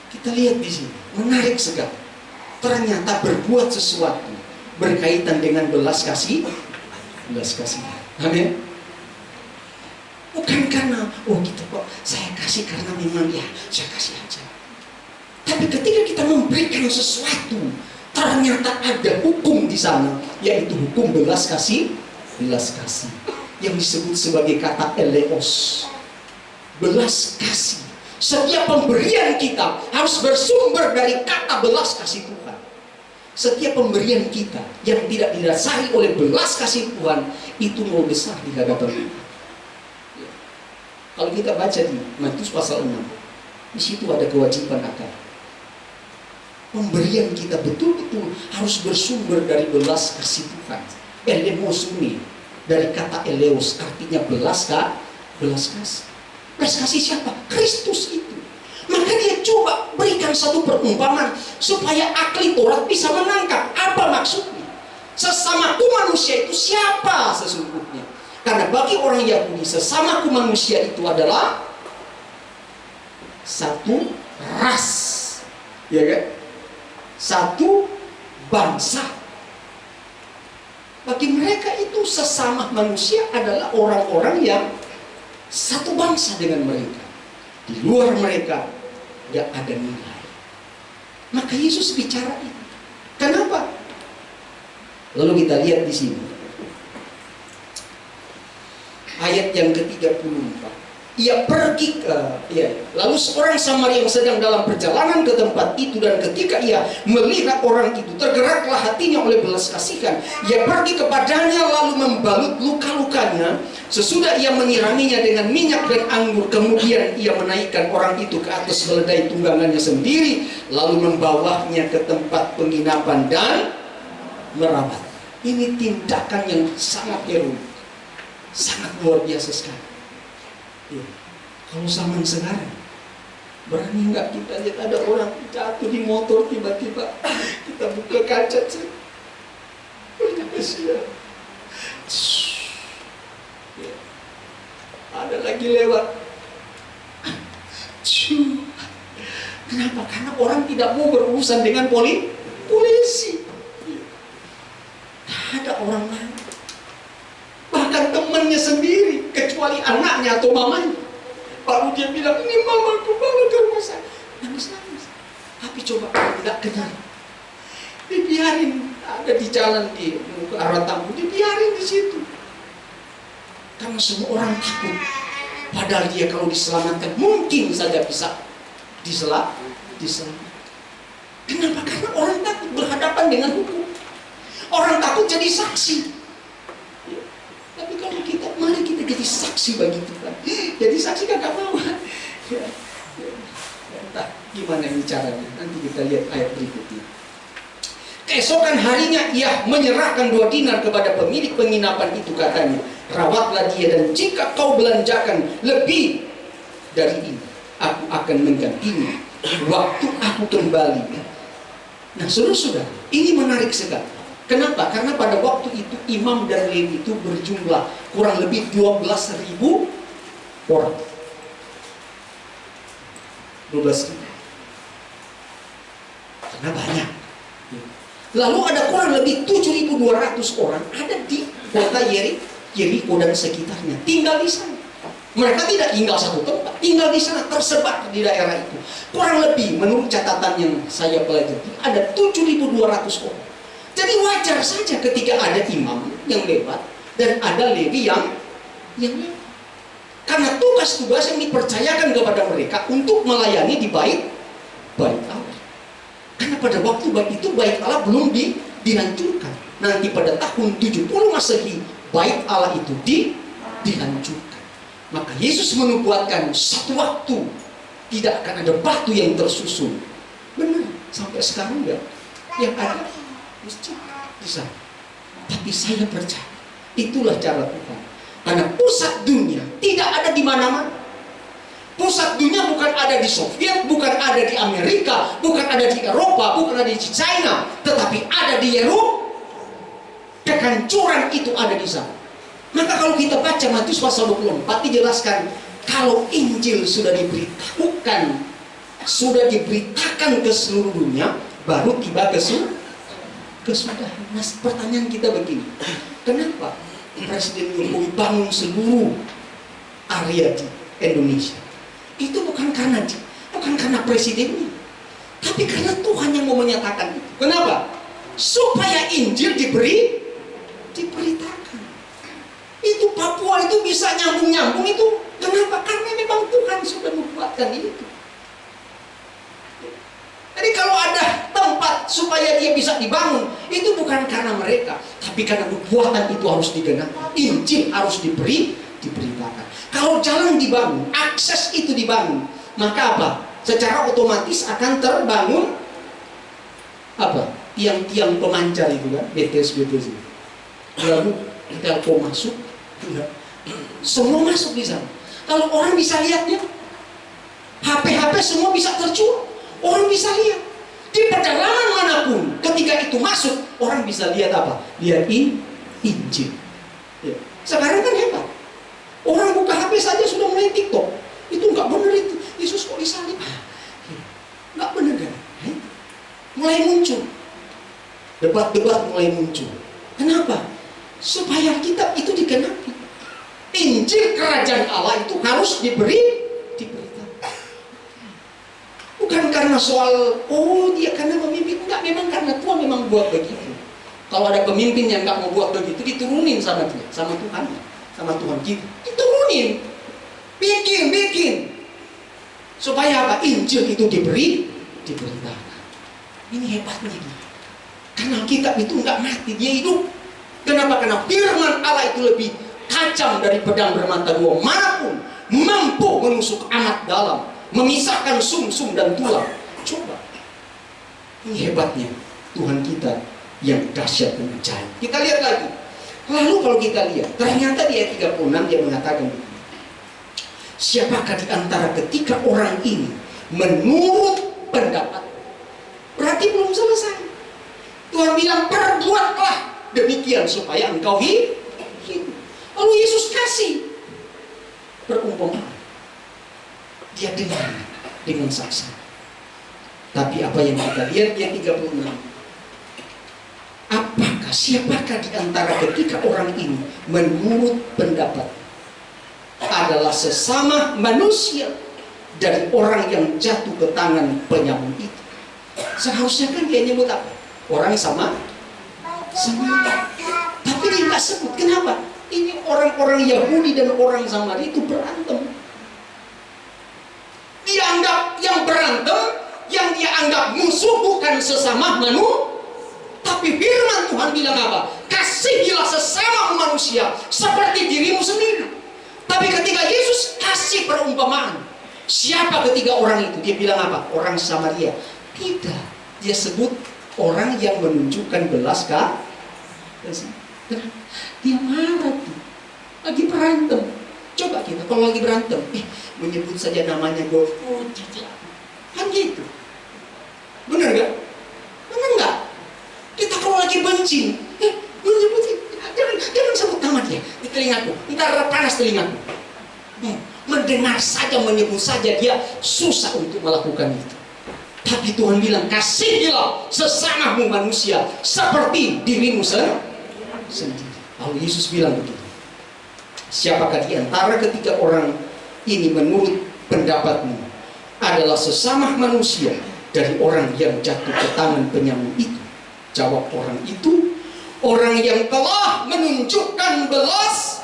Kita lihat di sini, menarik sekali. Ternyata berbuat sesuatu berkaitan dengan belas kasihan. Amin. Bukan karena gitu kok saya kasih karena memang ya saya kasih aja. Tapi ketika kita memberikan sesuatu, ternyata ada hukum di sana, yaitu hukum belas kasih yang disebut sebagai kata eleos. Belas kasih. Setiap pemberian kita harus bersumber dari kata belas kasih Tuhan. Setiap pemberian kita yang tidak didasari oleh belas kasih Tuhan, itu mau besar di hadapan Tuhan. Kalau kita baca di Matius pasal 6, di situ ada kewajiban akal. Pemberian kita betul-betul harus bersumber dari belas kasih Tuhan. Elemosuni, dari kata eleos, artinya belas kasih. Belas kasih siapa? Kristus itu. Maka dia coba berikan satu perumpamaan supaya ahli Taurat bisa menangkap apa maksudnya. Sesamaku manusia itu siapa sesungguhnya? Karena bagi orang Yahudi sesamaku manusia itu adalah satu ras, ya kan? Satu bangsa. Bagi mereka itu sesama manusia adalah orang-orang yang satu bangsa dengan mereka. Di luar mereka tidak ada nilai. Maka Yesus bicara itu. Kenapa? Lalu kita lihat di sini. Ayat yang ke-34. Ia pergi ke lalu seorang Samaria yang sedang dalam perjalanan ke tempat itu, dan ketika ia melihat orang itu, tergeraklah hatinya oleh belas kasihan. Ia pergi kepadanya lalu membalut luka-lukanya. Sesudah ia menyiraminya dengan minyak dan anggur, kemudian ia menaikkan orang itu ke atas keledai tunggangannya sendiri, lalu membawanya ke tempat penginapan dan merawat. Ini tindakan yang sangat heroik, sangat luar biasa sekali. Ya. Kalau zaman sekarang, berani nggak kita lihat ada orang jatuh di motor, tiba-tiba kita buka kaca, kasihan. Ya. Ada lagi lewat. Kenapa? Karena orang tidak mau berurusan dengan polisi. Ya. Ada orang lain. Bahkan temannya sendiri, kecuali anaknya atau mamanya, baru dia bilang, ini mamaku, bawa ke rumah sakit. Nangis-nangis. Tapi coba tidak kenal, dibiarin ada di jalan di arah tamu, dibiarin di situ. Karena semua orang takut. Padahal dia kalau diselamatkan mungkin saja bisa diselamatkan. Kenapa? Karena orang takut berhadapan dengan hukum. Orang takut jadi saksi. Tapi kalau kita, mari kita jadi saksi bagi Tuhan. Jadi saksi kan gak mau. Entah gimana ini caranya. Nanti kita lihat ayat berikutnya. Keesokan harinya ia menyerahkan 2 dinar kepada pemilik penginapan itu, katanya, rawatlah dia, dan jika kau belanjakan lebih dari ini, aku akan menggantinya waktu aku kembali. Nah, saudara-saudara, ini menarik sekali. Kenapa? Karena pada waktu itu imam dan Lewi itu berjumlah kurang lebih 12.000 orang. 12.000. Karena banyak. Lalu ada kurang lebih 7.200 orang ada di kota Yeriko dan sekitarnya, tinggal di sana. Mereka tidak tinggal satu tempat, tinggal di sana, tersebar di daerah itu. Kurang lebih menurut catatan yang saya pelajari ada 7.200 orang. Jadi wajar saja ketika ada imam yang lewat dan ada Lewi yang lewat. Karena tugas-tugas yang dipercayakan kepada mereka untuk melayani di bait Allah. Karena pada waktu itu bait Allah belum dihancurkan. Nanti pada tahun 70 Masehi bait Allah itu dihancurkan. Maka Yesus menubuatkan satu waktu tidak akan ada batu yang tersusun. Benar, sampai sekarang enggak. Yang ada masjid di sana. Tapi saya percaya itulah cara Tuhan. Karena pusat dunia tidak ada di mana-mana. Pusat dunia bukan ada di Soviet, bukan ada di Amerika, bukan ada di Eropa, bukan ada di China, tetapi ada di Yerusalem. Kehancuran itu ada di sana. Maka kalau kita baca Matius pasal 24 dijelaskan, kalau Injil sudah diberitakan ke seluruh dunia, baru tiba kesudahan. Nah, pertanyaan kita begini, kenapa Presiden Jokowi bangun seluruh area di Indonesia? Itu bukan karena presidennya, tapi karena Tuhan yang mau menyatakan itu. Kenapa? Supaya Injil diberitakan. Itu Papua itu bisa nyambung itu. Kenapa? Karena memang Tuhan sudah membuatkan itu. Jadi kalau ada tempat supaya dia bisa dibangun, itu bukan karena mereka, tapi karena nubuatan itu harus digenapi. Injil harus diberitakan. Kalau jalan dibangun, akses itu dibangun, maka apa? Secara otomatis akan terbangun apa? Tiang-tiang pemancar itu kan, BTS. Lalu Telkom masuk, semua masuk di sana. Kalau orang bisa lihatnya, HP semua bisa terjual. Orang bisa lihat di perjalanan manapun, ketika itu masuk, orang bisa lihat apa? Lihat Injil. Ya. Sekarang kan hebat. Orang buka HP saja sudah mulai TikTok. Itu nggak benar itu. Yesus kok disalib? Nggak benar kan? Mulai muncul. Debat-debat mulai muncul. Kenapa? Supaya kitab itu digenapi. Injil kerajaan Allah itu harus diberitakan. Bukan karena soal, oh dia karena memimpin. Enggak, memang karena Tuhan memang buat begitu. Kalau ada pemimpin yang nggak mau buat begitu, diturunin sama dia, sama Tuhan, sama Tuhan kita. Diturunin. Bikin. Supaya apa? Injil itu diberitakan. Ini hebatnya dia. Karena kitab itu nggak mati, dia hidup. Kenapa? Karena firman Allah itu lebih tajam dari pedang bermata dua manapun, mampu menusuk amat dalam, memisahkan sumsum dan tulang. Coba. Ini hebatnya Tuhan kita yang dahsyat dan ajaib. Kita lihat lagi. Lalu kalau kita lihat, ternyata di ayat 36 dia mengatakan, siapakah di antara ketiga orang ini menurut pendapat? Berarti belum selesai. Tuhan bilang, perbuatlah demikian supaya engkau hidup. Lalu Yesus kasih perumpamaan. Dia dengar dengan saksi. Tapi apa yang kita lihat di ayat 36? Siapakah di antara ketiga orang ini menurut pendapat adalah sesama manusia dari orang yang jatuh ke tangan penyamun itu? Seharusnya kan dia nyebut apa? Orang sama. Tapi dia nggak sebut. Kenapa? Ini orang-orang Yahudi dan orang Samaria itu berantem. Dia anggap yang berantem, yang dia anggap musuh bukan sesama manusia. Tapi firman Tuhan bilang apa? Kasihilah sesama manusia seperti dirimu sendiri. Tapi ketika Yesus kasih perumpamaan, siapa ketiga orang itu? Dia bilang apa? Orang Samaria. Tidak. Dia sebut orang yang menunjukkan belas kasih. Dia marah tuh. Lagi berantem. Coba kita kalau lagi berantem, menyebut saja namanya gue. Kan gitu. Benar gak? Benar gak? Kita kalau lagi benci, menyebutin, jangan sebut nama dia di telingaku, ntar panas telingaku. Mendengar saja, menyebut saja, dia susah untuk melakukan itu. Tapi Tuhan bilang, kasihilah sesamamu manusia seperti dirimu sendiri. Lalu Yesus bilang begitu. Siapakah di antara ketiga orang ini menurut pendapatmu adalah sesama manusia dari orang yang jatuh ke tangan penyamun itu? Jawab orang itu, orang yang telah menunjukkan belas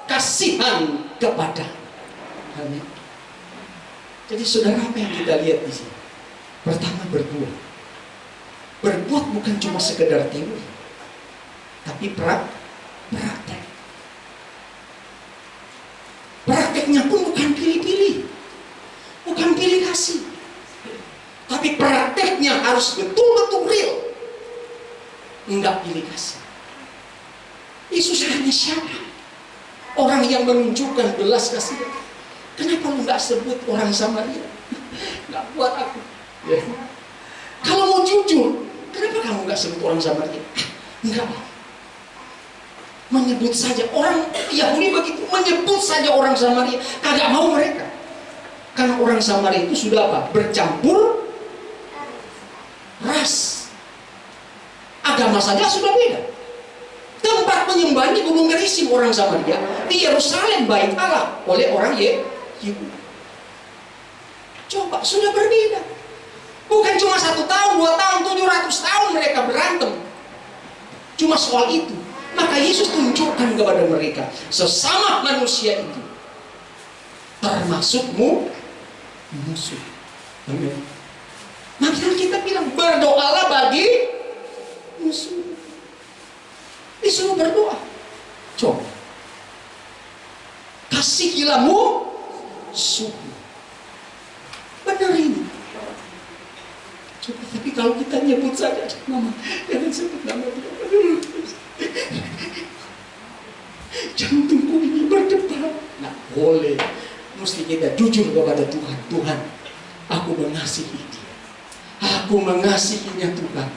kasihan kepada. Amin. Jadi saudara, apa yang kita lihat di sini? Pertama, berbuat. Berbuat bukan cuma sekedar teori, tapi praktek. Prakteknya pun bukan pilih-pilih, bukan pilih kasih, tapi prakteknya harus betul-betul real. Enggak pilih kasih. Yesus tanya siapa? Orang yang menunjukkan belas kasih. Kenapa lu nggak sebut orang Samaria? Nggak buat aku. Ya. Kalau mau jujur, kenapa kamu nggak sebut orang Samaria? Enggak. Menyebut saja orang Yahudi begitu, menyebut saja orang Samaria. Kagak mau mereka. Karena orang Samaria itu sudah apa? Bercampur ras. Agama saja sudah beda. Tempat penyembahan di Gunung Gerizim orang Samaria, di Yerusalem bait Allah oleh orang Yahudi. Coba, sudah berbeda. Bukan cuma 1 tahun, 2 tahun, 700 tahun mereka berantem. Cuma soal itu. Maka Yesus tunjukkan kepada mereka, sesama manusia itu termasukmu musuh. Amin. Maka kita bilang, berdoalah bagi musuh. Disuruh berdoa. Coba. Kasihilah musuh. Benar ini. Coba, tapi kalau kita nyebut saja, mama, jangan sebut nama dia. Jantungku ini berdebar. Nah, boleh. Mesti kita jujur kepada Tuhan. Tuhan, aku mengasihi dia. Aku mengasihinya Tuhan.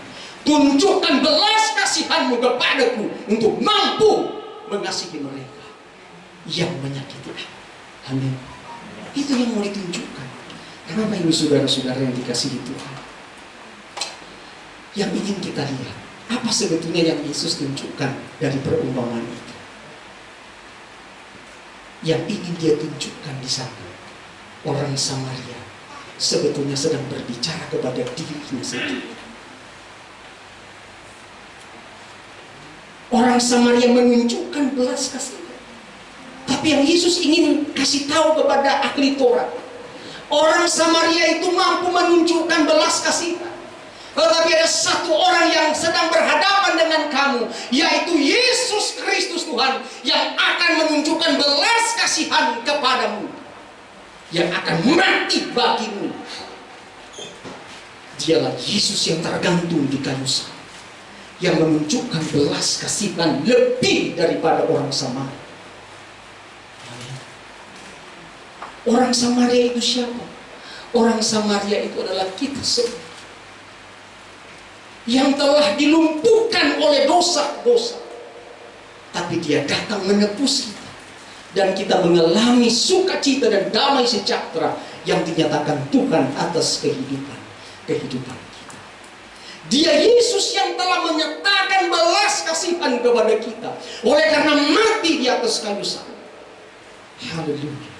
Tunjukkan belas kasihan-Mu kepadaku untuk mampu mengasihi mereka. yang menyakiti aku. Amin. Itu yang mau ditunjukkan. Kenapa ibu saudara-saudara yang dikasihi Tuhan? Yang ingin kita lihat, apa sebetulnya yang Yesus tunjukkan dari perumpamaan itu? Yang ingin dia tunjukkan di sana, orang Samaria sebetulnya sedang berbicara kepada dirinya sendiri. Orang Samaria menunjukkan belas kasihan. Tapi yang Yesus ingin kasih tahu kepada ahli Taurat, orang Samaria itu mampu menunjukkan belas kasihan. Tetapi ada satu orang yang sedang berhadapan dengan kamu, yaitu Yesus Kristus Tuhan, yang akan menunjukkan belas kasihan kepadamu, yang akan mati bagimu. Dialah Yesus yang tergantung di kayu salib, yang menunjukkan belas kasihan lebih daripada orang Samaria. Orang Samaria itu siapa? Orang Samaria itu adalah kita semua, yang telah dilumpuhkan oleh dosa-dosa. Tapi dia datang menebus kita, dan kita mengalami sukacita dan damai sejahtera yang dinyatakan Tuhan atas kehidupan kita. Dia Yesus yang telah menyatakan belas kasihan kepada kita oleh karena mati di atas kayu salib. Haleluya.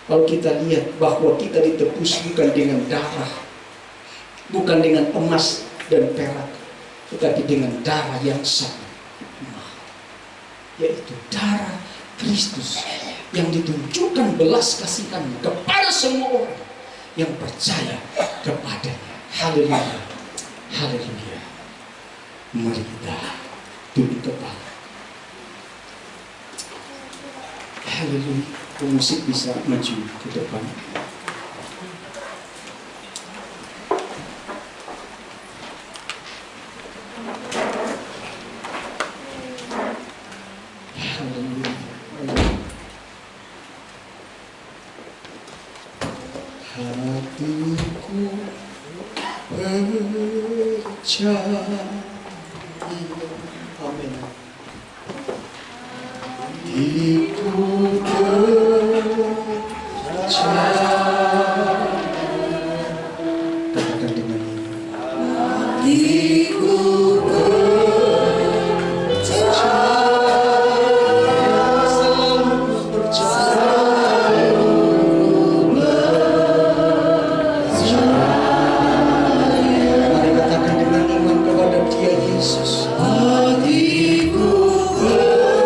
Kalau kita lihat bahwa kita ditebus bukan dengan darah, bukan dengan emas dan perak, tetapi dengan darah yang sangat mahal, yaitu darah Kristus, yang ditunjukkan belas kasihan kepada semua orang yang percaya kepadanya. Haleluya. Haleluya. Mari kita tunduk kepala. Haleluya. Pemusik bisa maju ke depan. Haleluya. Hatiku percaya. Amin. Hatiku percaya. Katakan dengan ini. Hatiku percaya. Selalu percaya. Mari katakan dengan iman kepada Dia Yesus. Hatiku percaya.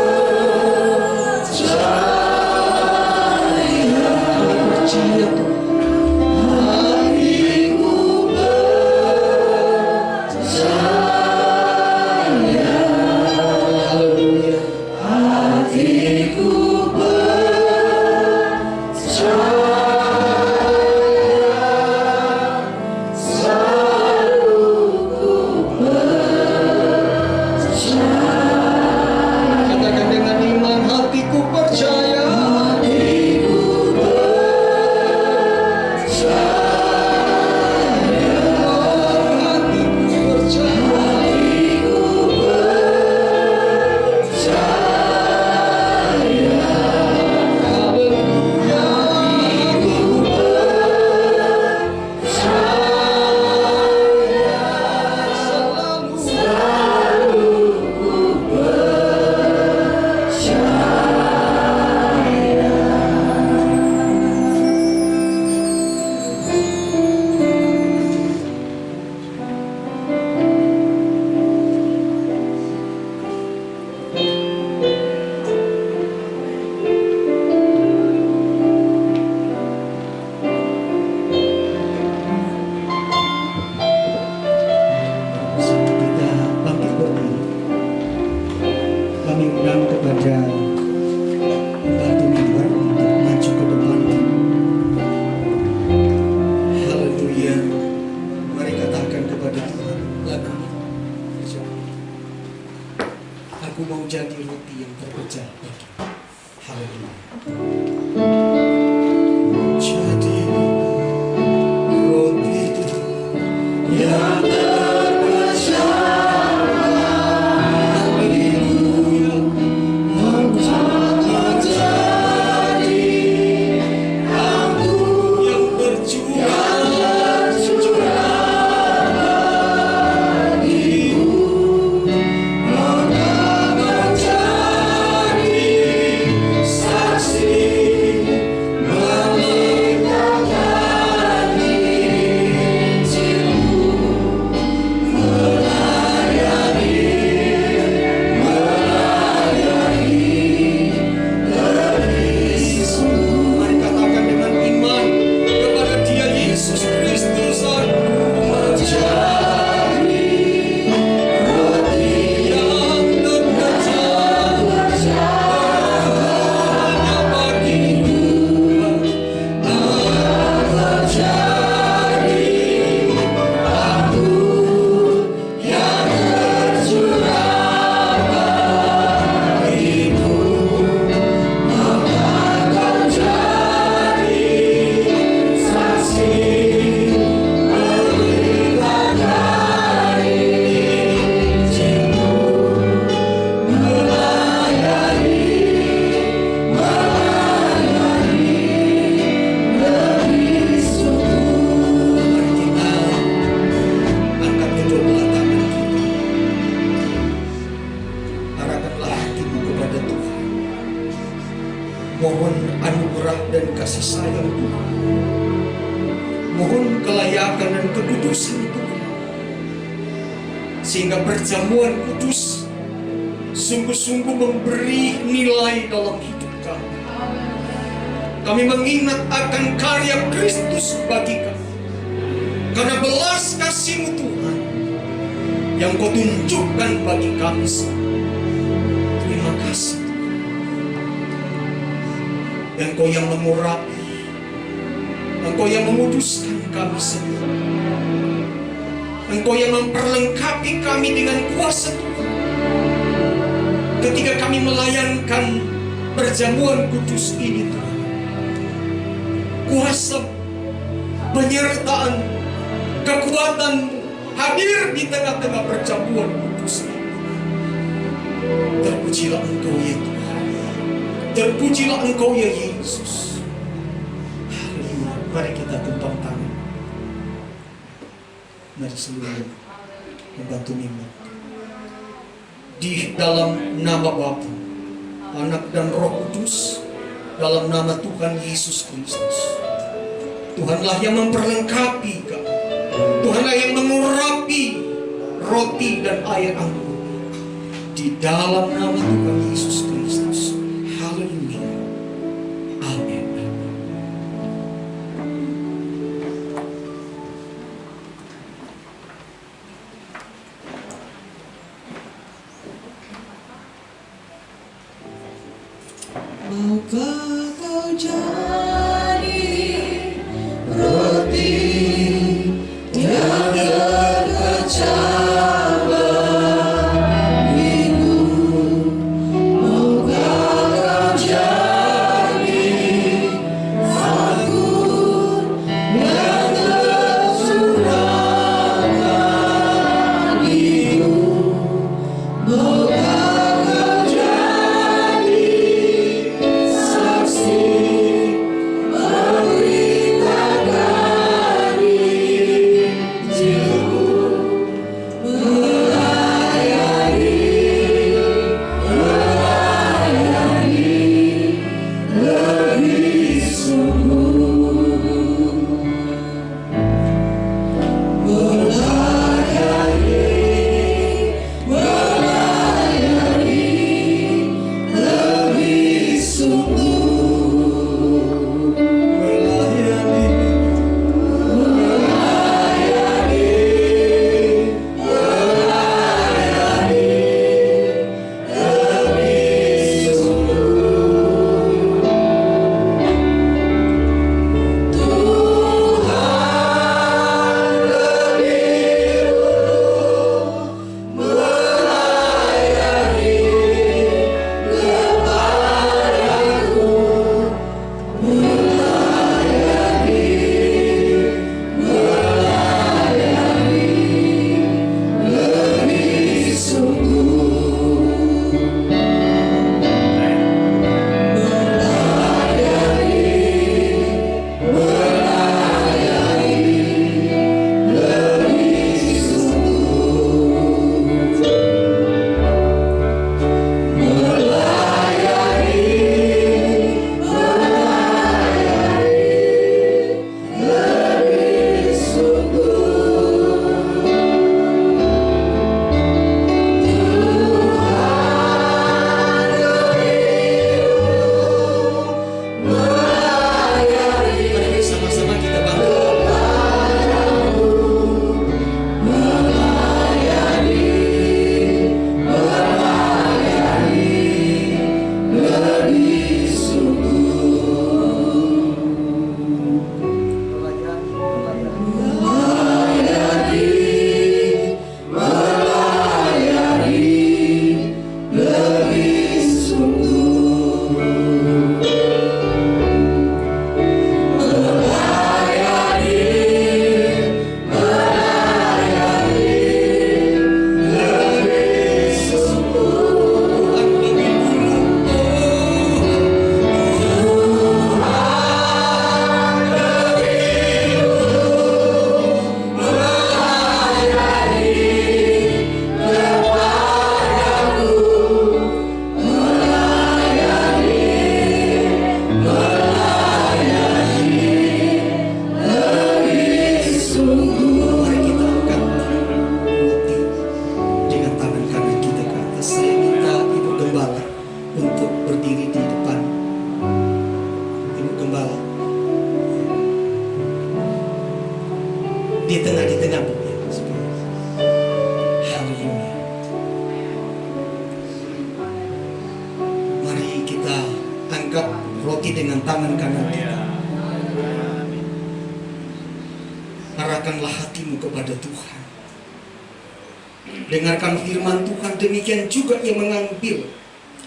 kelayakan dan kekudusan Tuhan. Sehingga perjamuan kudus sungguh-sungguh memberi nilai dalam hidup kami. Kami mengingat akan karya Kristus bagi kami. Karena belas kasih-Mu Tuhan yang Kau tunjukkan bagi kami semua. Terima kasih Tuhan. Engkau yang mengurapi, Engkau yang menguduskan kami semua. Engkau yang memperlengkapi kami dengan kuasa Tuhan. Ketika kami melayankan perjamuan kudus ini Tuhan, kuasa, penyertaan, kekuatan hadir di tengah-tengah perjamuan kudus ini. Terpujilah Engkau ya Tuhan. Terpujilah Engkau ya Yesus. Haleluya. Mari kita tumpang tangan. Mari seluruh membantu mimbar. Di dalam nama Bapa, Anak dan Roh Kudus, dalam nama Tuhan Yesus Kristus. Tuhanlah yang memperlengkapi kami. Tuhanlah yang mengurapi roti dan air anggur. Di dalam nama Tuhan Yesus Kristus. Haleluya. Amin. Maukah kau jadi roti yang berkecah bagiku? Maukah di tengah-tengah bumi. Haleluya. Mari kita angkat roti dengan tangan kanan kita. Arahkanlah hatimu kepada Tuhan. Dengarkan firman Tuhan, demikian juga ia mengambil.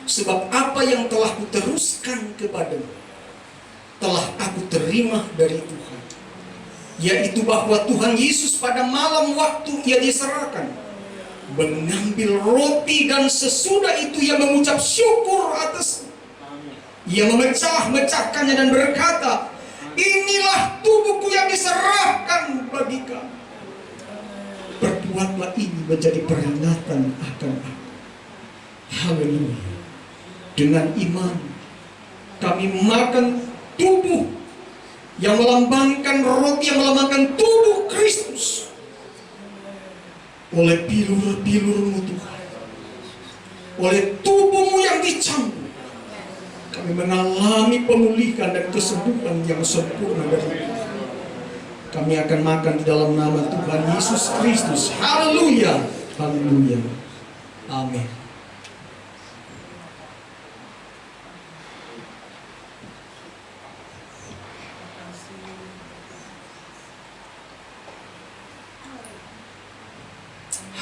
Sebab apa yang telah kuteruskan kepadamu telah aku terima dari Tuhan, yaitu bahwa Tuhan Yesus pada malam waktu ia diserahkan mengambil roti, dan sesudah itu ia mengucap syukur atas, ia memecah-mecahkannya dan berkata, inilah tubuhku yang diserahkan bagi kamu. Perbuatlah ini menjadi peringatan akan aku. Haleluya. Dengan iman kami makan tubuh yang melambangkan roti, yang melambangkan tubuh Kristus. Oleh bilur-bilur-Mu Tuhan, oleh tubuh-Mu yang dicambuk, kami mengalami pemulihan dan kesembuhan yang sempurna dari Tuhan. Kami akan makan di dalam nama Tuhan Yesus Kristus. Haleluya. Haleluya. Amin.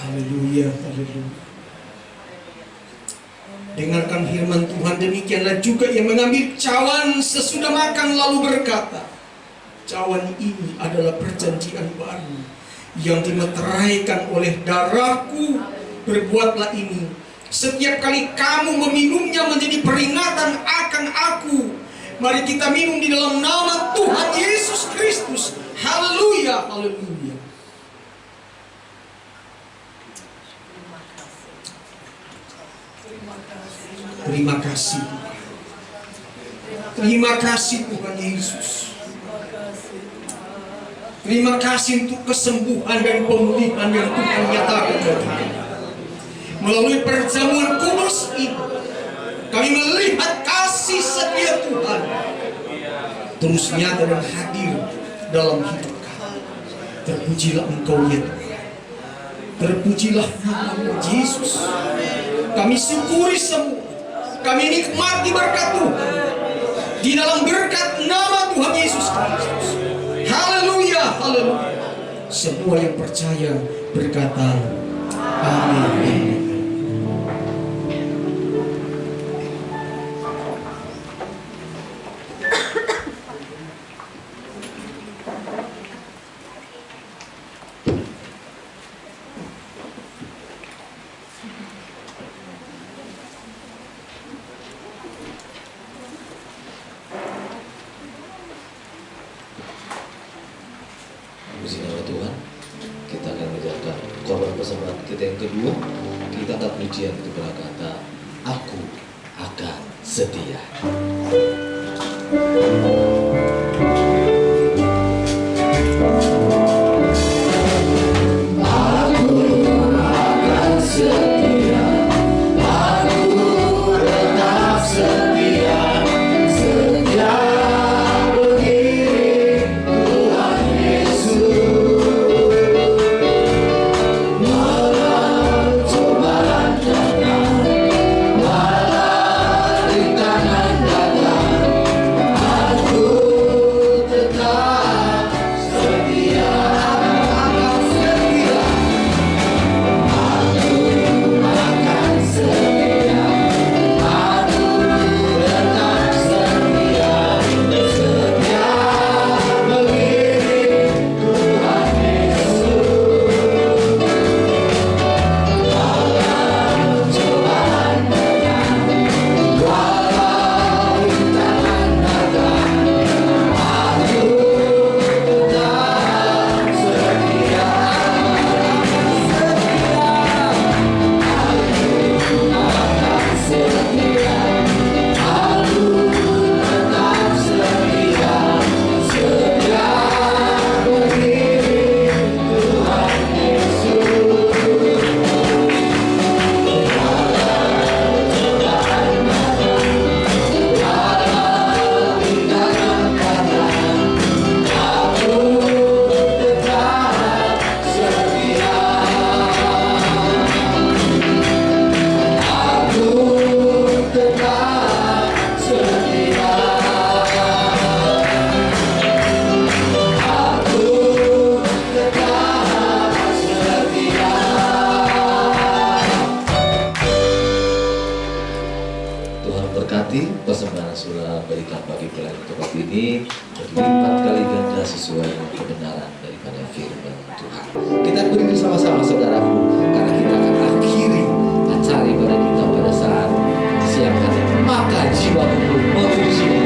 Haleluya, haleluya. Dengarkan firman Tuhan, demikianlah juga yang mengambil cawan sesudah makan lalu berkata, cawan ini adalah perjanjian baru yang dimeteraikan oleh darahku. Perbuatlah ini setiap kali kamu meminumnya menjadi peringatan akan aku. Mari kita minum di dalam nama Tuhan Yesus Kristus. Haleluya, haleluya. Terima kasih Tuhan. Terima kasih Tuhan Yesus. Terima kasih untuk kesembuhan dan pemulihan yang Tuhan nyatakan bagi kami. Melalui perjamuan kudus ini, kami melihat kasih setia Tuhan terus nyata dan hadir dalam hidup kami. Terpujilah Engkau ya Tuhan. Terpujilah nama Yesus. Kami syukuri semua. Kami nikmati berkat Tuhan di dalam berkat nama Tuhan Yesus Kristus. Haleluya, haleluya. Semua yang percaya berkata amin. Puji nama Tuhan. Kita akan menjalankan korban persembahan kita yang kedua. Kita akan pujian itu berkata, aku akan setia. Kanan datang kita sesuai dengan kebenaran daripada firman Tuhan. Kita berdiri sama-sama saudaraku, karena kita akan akhiri acara ibadah kita pada saat siang hari. Maka jiwamu memuji jiwa.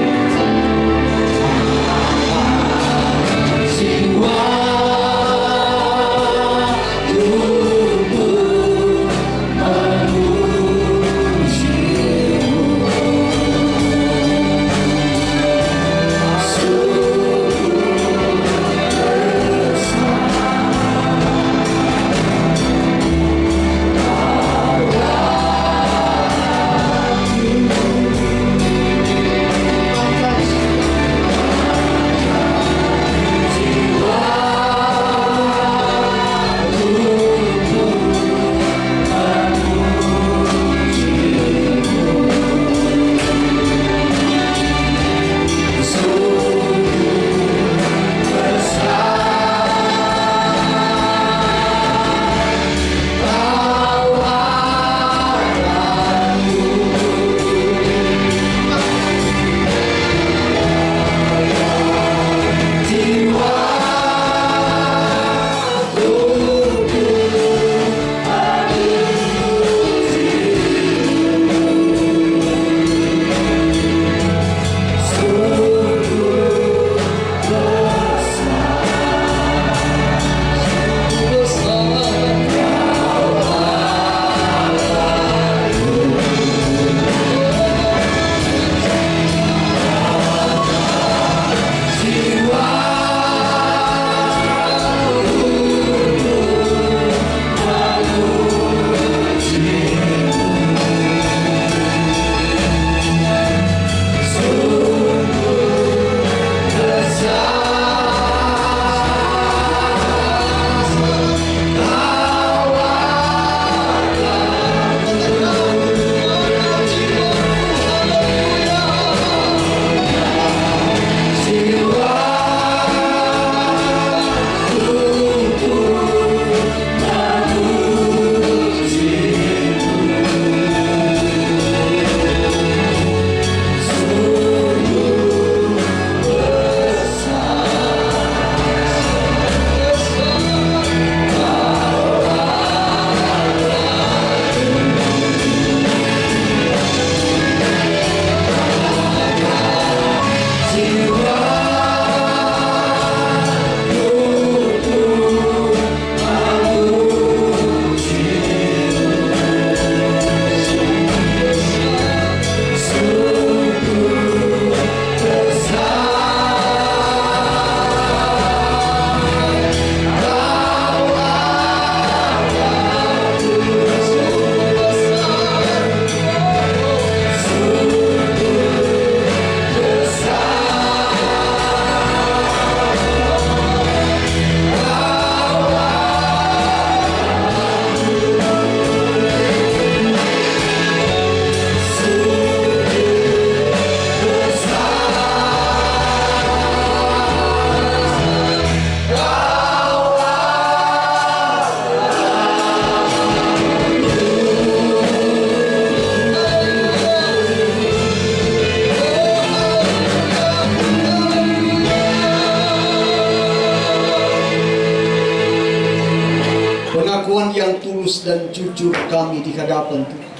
Pengakuan yang tulus dan jujur kami di hadapan Tuhan.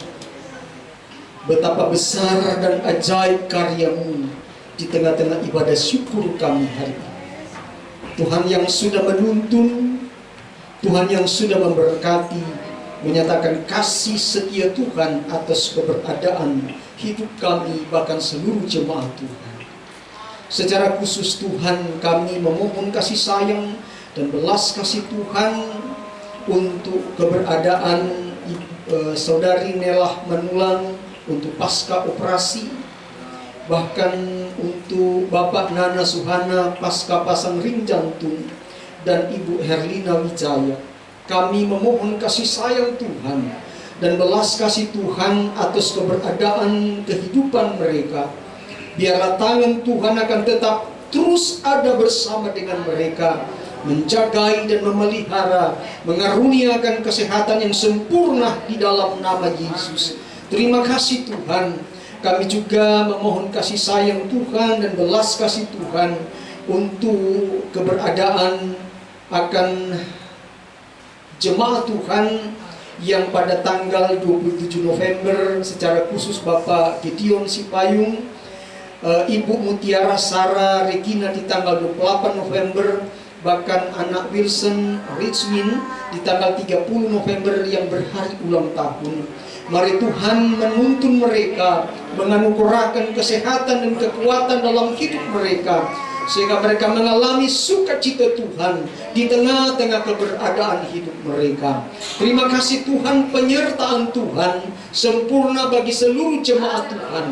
Betapa besar dan ajaib karya-Mu di tengah-tengah ibadah syukur kami hari ini. Tuhan yang sudah menuntun, Tuhan yang sudah memberkati, menyatakan kasih setia Tuhan atas keberadaan hidup kami, bahkan seluruh jemaat Tuhan. Secara khusus Tuhan, kami memohon kasih sayang dan belas kasih Tuhan untuk keberadaan saudari Nelah Manulang untuk pasca operasi, bahkan untuk Bapak Nana Suhana pasca pasang ring jantung, dan Ibu Herlina Wijaya. Kami memohon kasih sayang Tuhan dan belas kasih Tuhan atas keberadaan kehidupan mereka. Biarlah tangan Tuhan akan tetap terus ada bersama dengan mereka, menjagai dan memelihara, mengaruniakan kesehatan yang sempurna di dalam nama Yesus. Terima kasih Tuhan. Kami juga memohon kasih sayang Tuhan dan belas kasih Tuhan untuk keberadaan akan jemaat Tuhan yang pada tanggal 27 November secara khusus Bapak Gideon Sipayung, Ibu Mutiara Sarah Regina di tanggal 28 November, bahkan anak Wilson Richwin di tanggal 30 November yang berhari ulang tahun. Mari Tuhan menuntun mereka, menganugerahkan kesehatan dan kekuatan dalam hidup mereka, sehingga mereka mengalami sukacita Tuhan di tengah-tengah keberadaan hidup mereka. Terima kasih Tuhan, penyertaan Tuhan sempurna bagi seluruh jemaat Tuhan,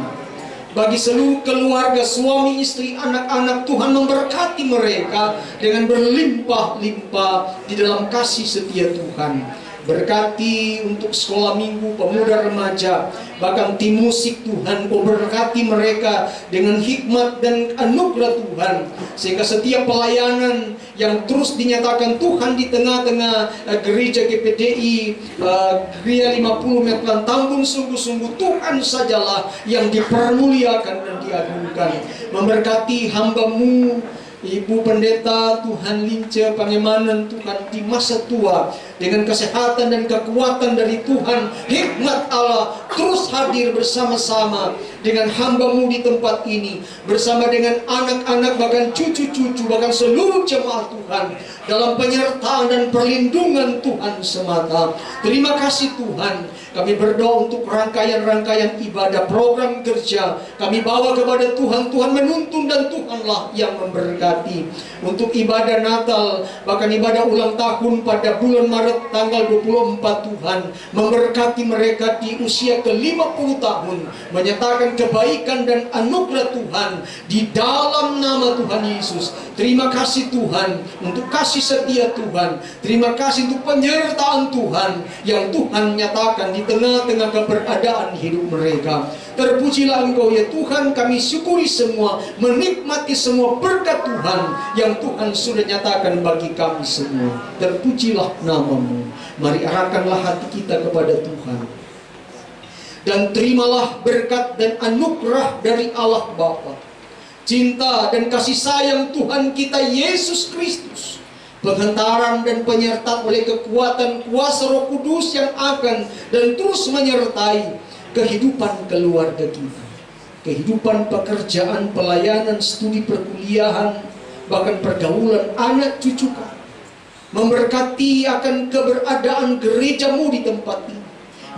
bagi seluruh keluarga, suami, istri, anak-anak. Tuhan memberkati mereka dengan berlimpah-limpah di dalam kasih setia Tuhan. Berkati untuk sekolah minggu, pemuda remaja, bahkan tim musik Tuhan, Kau berkati mereka dengan hikmat dan anugerah Tuhan, sehingga setiap pelayanan yang terus dinyatakan Tuhan di tengah-tengah gereja GPDI Gria 50 Metlan Tambun, sungguh-sungguh Tuhan sajalah yang dipermuliakan dan diagungkan. Memberkati hamba-Mu Ibu Pendeta Tuhan Lince Pangemanan Tuhan di masa tua, dengan kesehatan dan kekuatan dari Tuhan, hikmat Allah terus hadir bersama-sama dengan hamba-Mu di tempat ini, bersama dengan anak-anak, bahkan cucu-cucu, bahkan seluruh jemaat Tuhan, dalam penyertaan dan perlindungan Tuhan semata. Terima kasih Tuhan. Kami berdoa untuk rangkaian-rangkaian ibadah, program kerja kami bawa kepada Tuhan. Tuhan menuntun dan Tuhanlah yang memberkati. Untuk ibadah Natal, bahkan ibadah ulang tahun pada bulan Maret tanggal 24, Tuhan memberkati mereka di usia ke-50 tahun, menyatakan kebaikan dan anugerah Tuhan di dalam nama Tuhan Yesus. Terima kasih Tuhan untuk kasih setia Tuhan. Terima kasih untuk penyertaan Tuhan yang Tuhan nyatakan di tengah-tengah keberadaan hidup mereka. Terpujilah Engkau ya Tuhan. Kami syukuri semua, menikmati semua berkat Tuhan yang Tuhan sudah nyatakan bagi kami semua. Terpujilah nama-Mu. Mari arahkanlah hati kita kepada Tuhan, dan terimalah berkat dan anugerah dari Allah Bapa, cinta dan kasih sayang Tuhan kita Yesus Kristus, penghantaran dan penyertaan oleh kekuatan kuasa Roh Kudus yang akan dan terus menyertai kehidupan keluarga kita, kehidupan pekerjaan, pelayanan, studi perkuliahan, bahkan pergaulan anak cucu kami. Memberkati akan keberadaan gereja-Mu di tempat ini,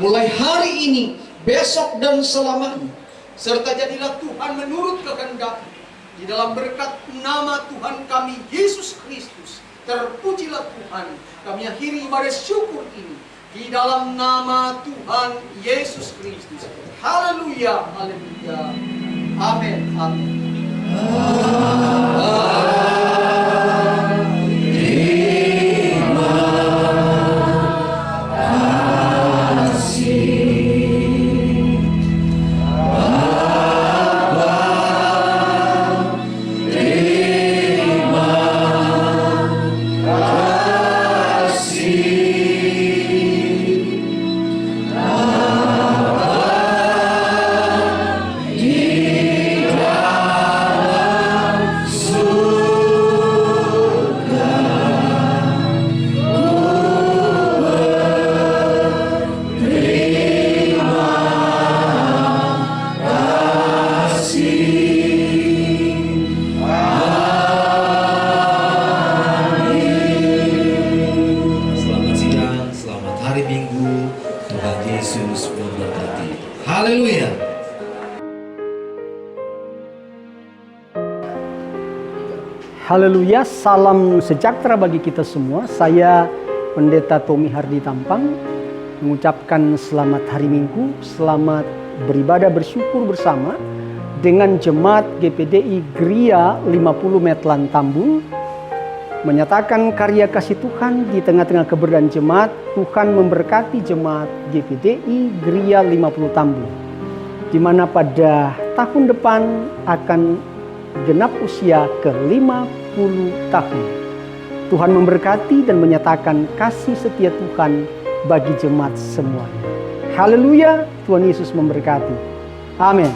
mulai hari ini, besok dan selamanya. Serta jadilah Tuhan menurut kehendak-Mu. Di dalam berkat nama Tuhan kami Yesus Kristus, terpujilah Tuhan. Kami akhiri ibadah syukur ini di dalam nama Tuhan Yesus Kristus. Haleluya, haleluya. Amin, amin. Haleluya. Haleluya, salam sejahtera bagi kita semua. Saya Pendeta Tommy Hardi Tampang mengucapkan selamat hari Minggu, selamat beribadah bersyukur bersama dengan jemaat GPDI Gria 50 Metlan Tambun. Menyatakan karya kasih Tuhan di tengah-tengah keberadaan jemaat. Tuhan memberkati jemaat GPDI Gria 50 Tambun, di mana pada tahun depan akan genap usia ke-50 tahun. Tuhan memberkati dan menyatakan kasih setia Tuhan bagi jemaat semuanya. Haleluya, Tuhan Yesus memberkati. Amin.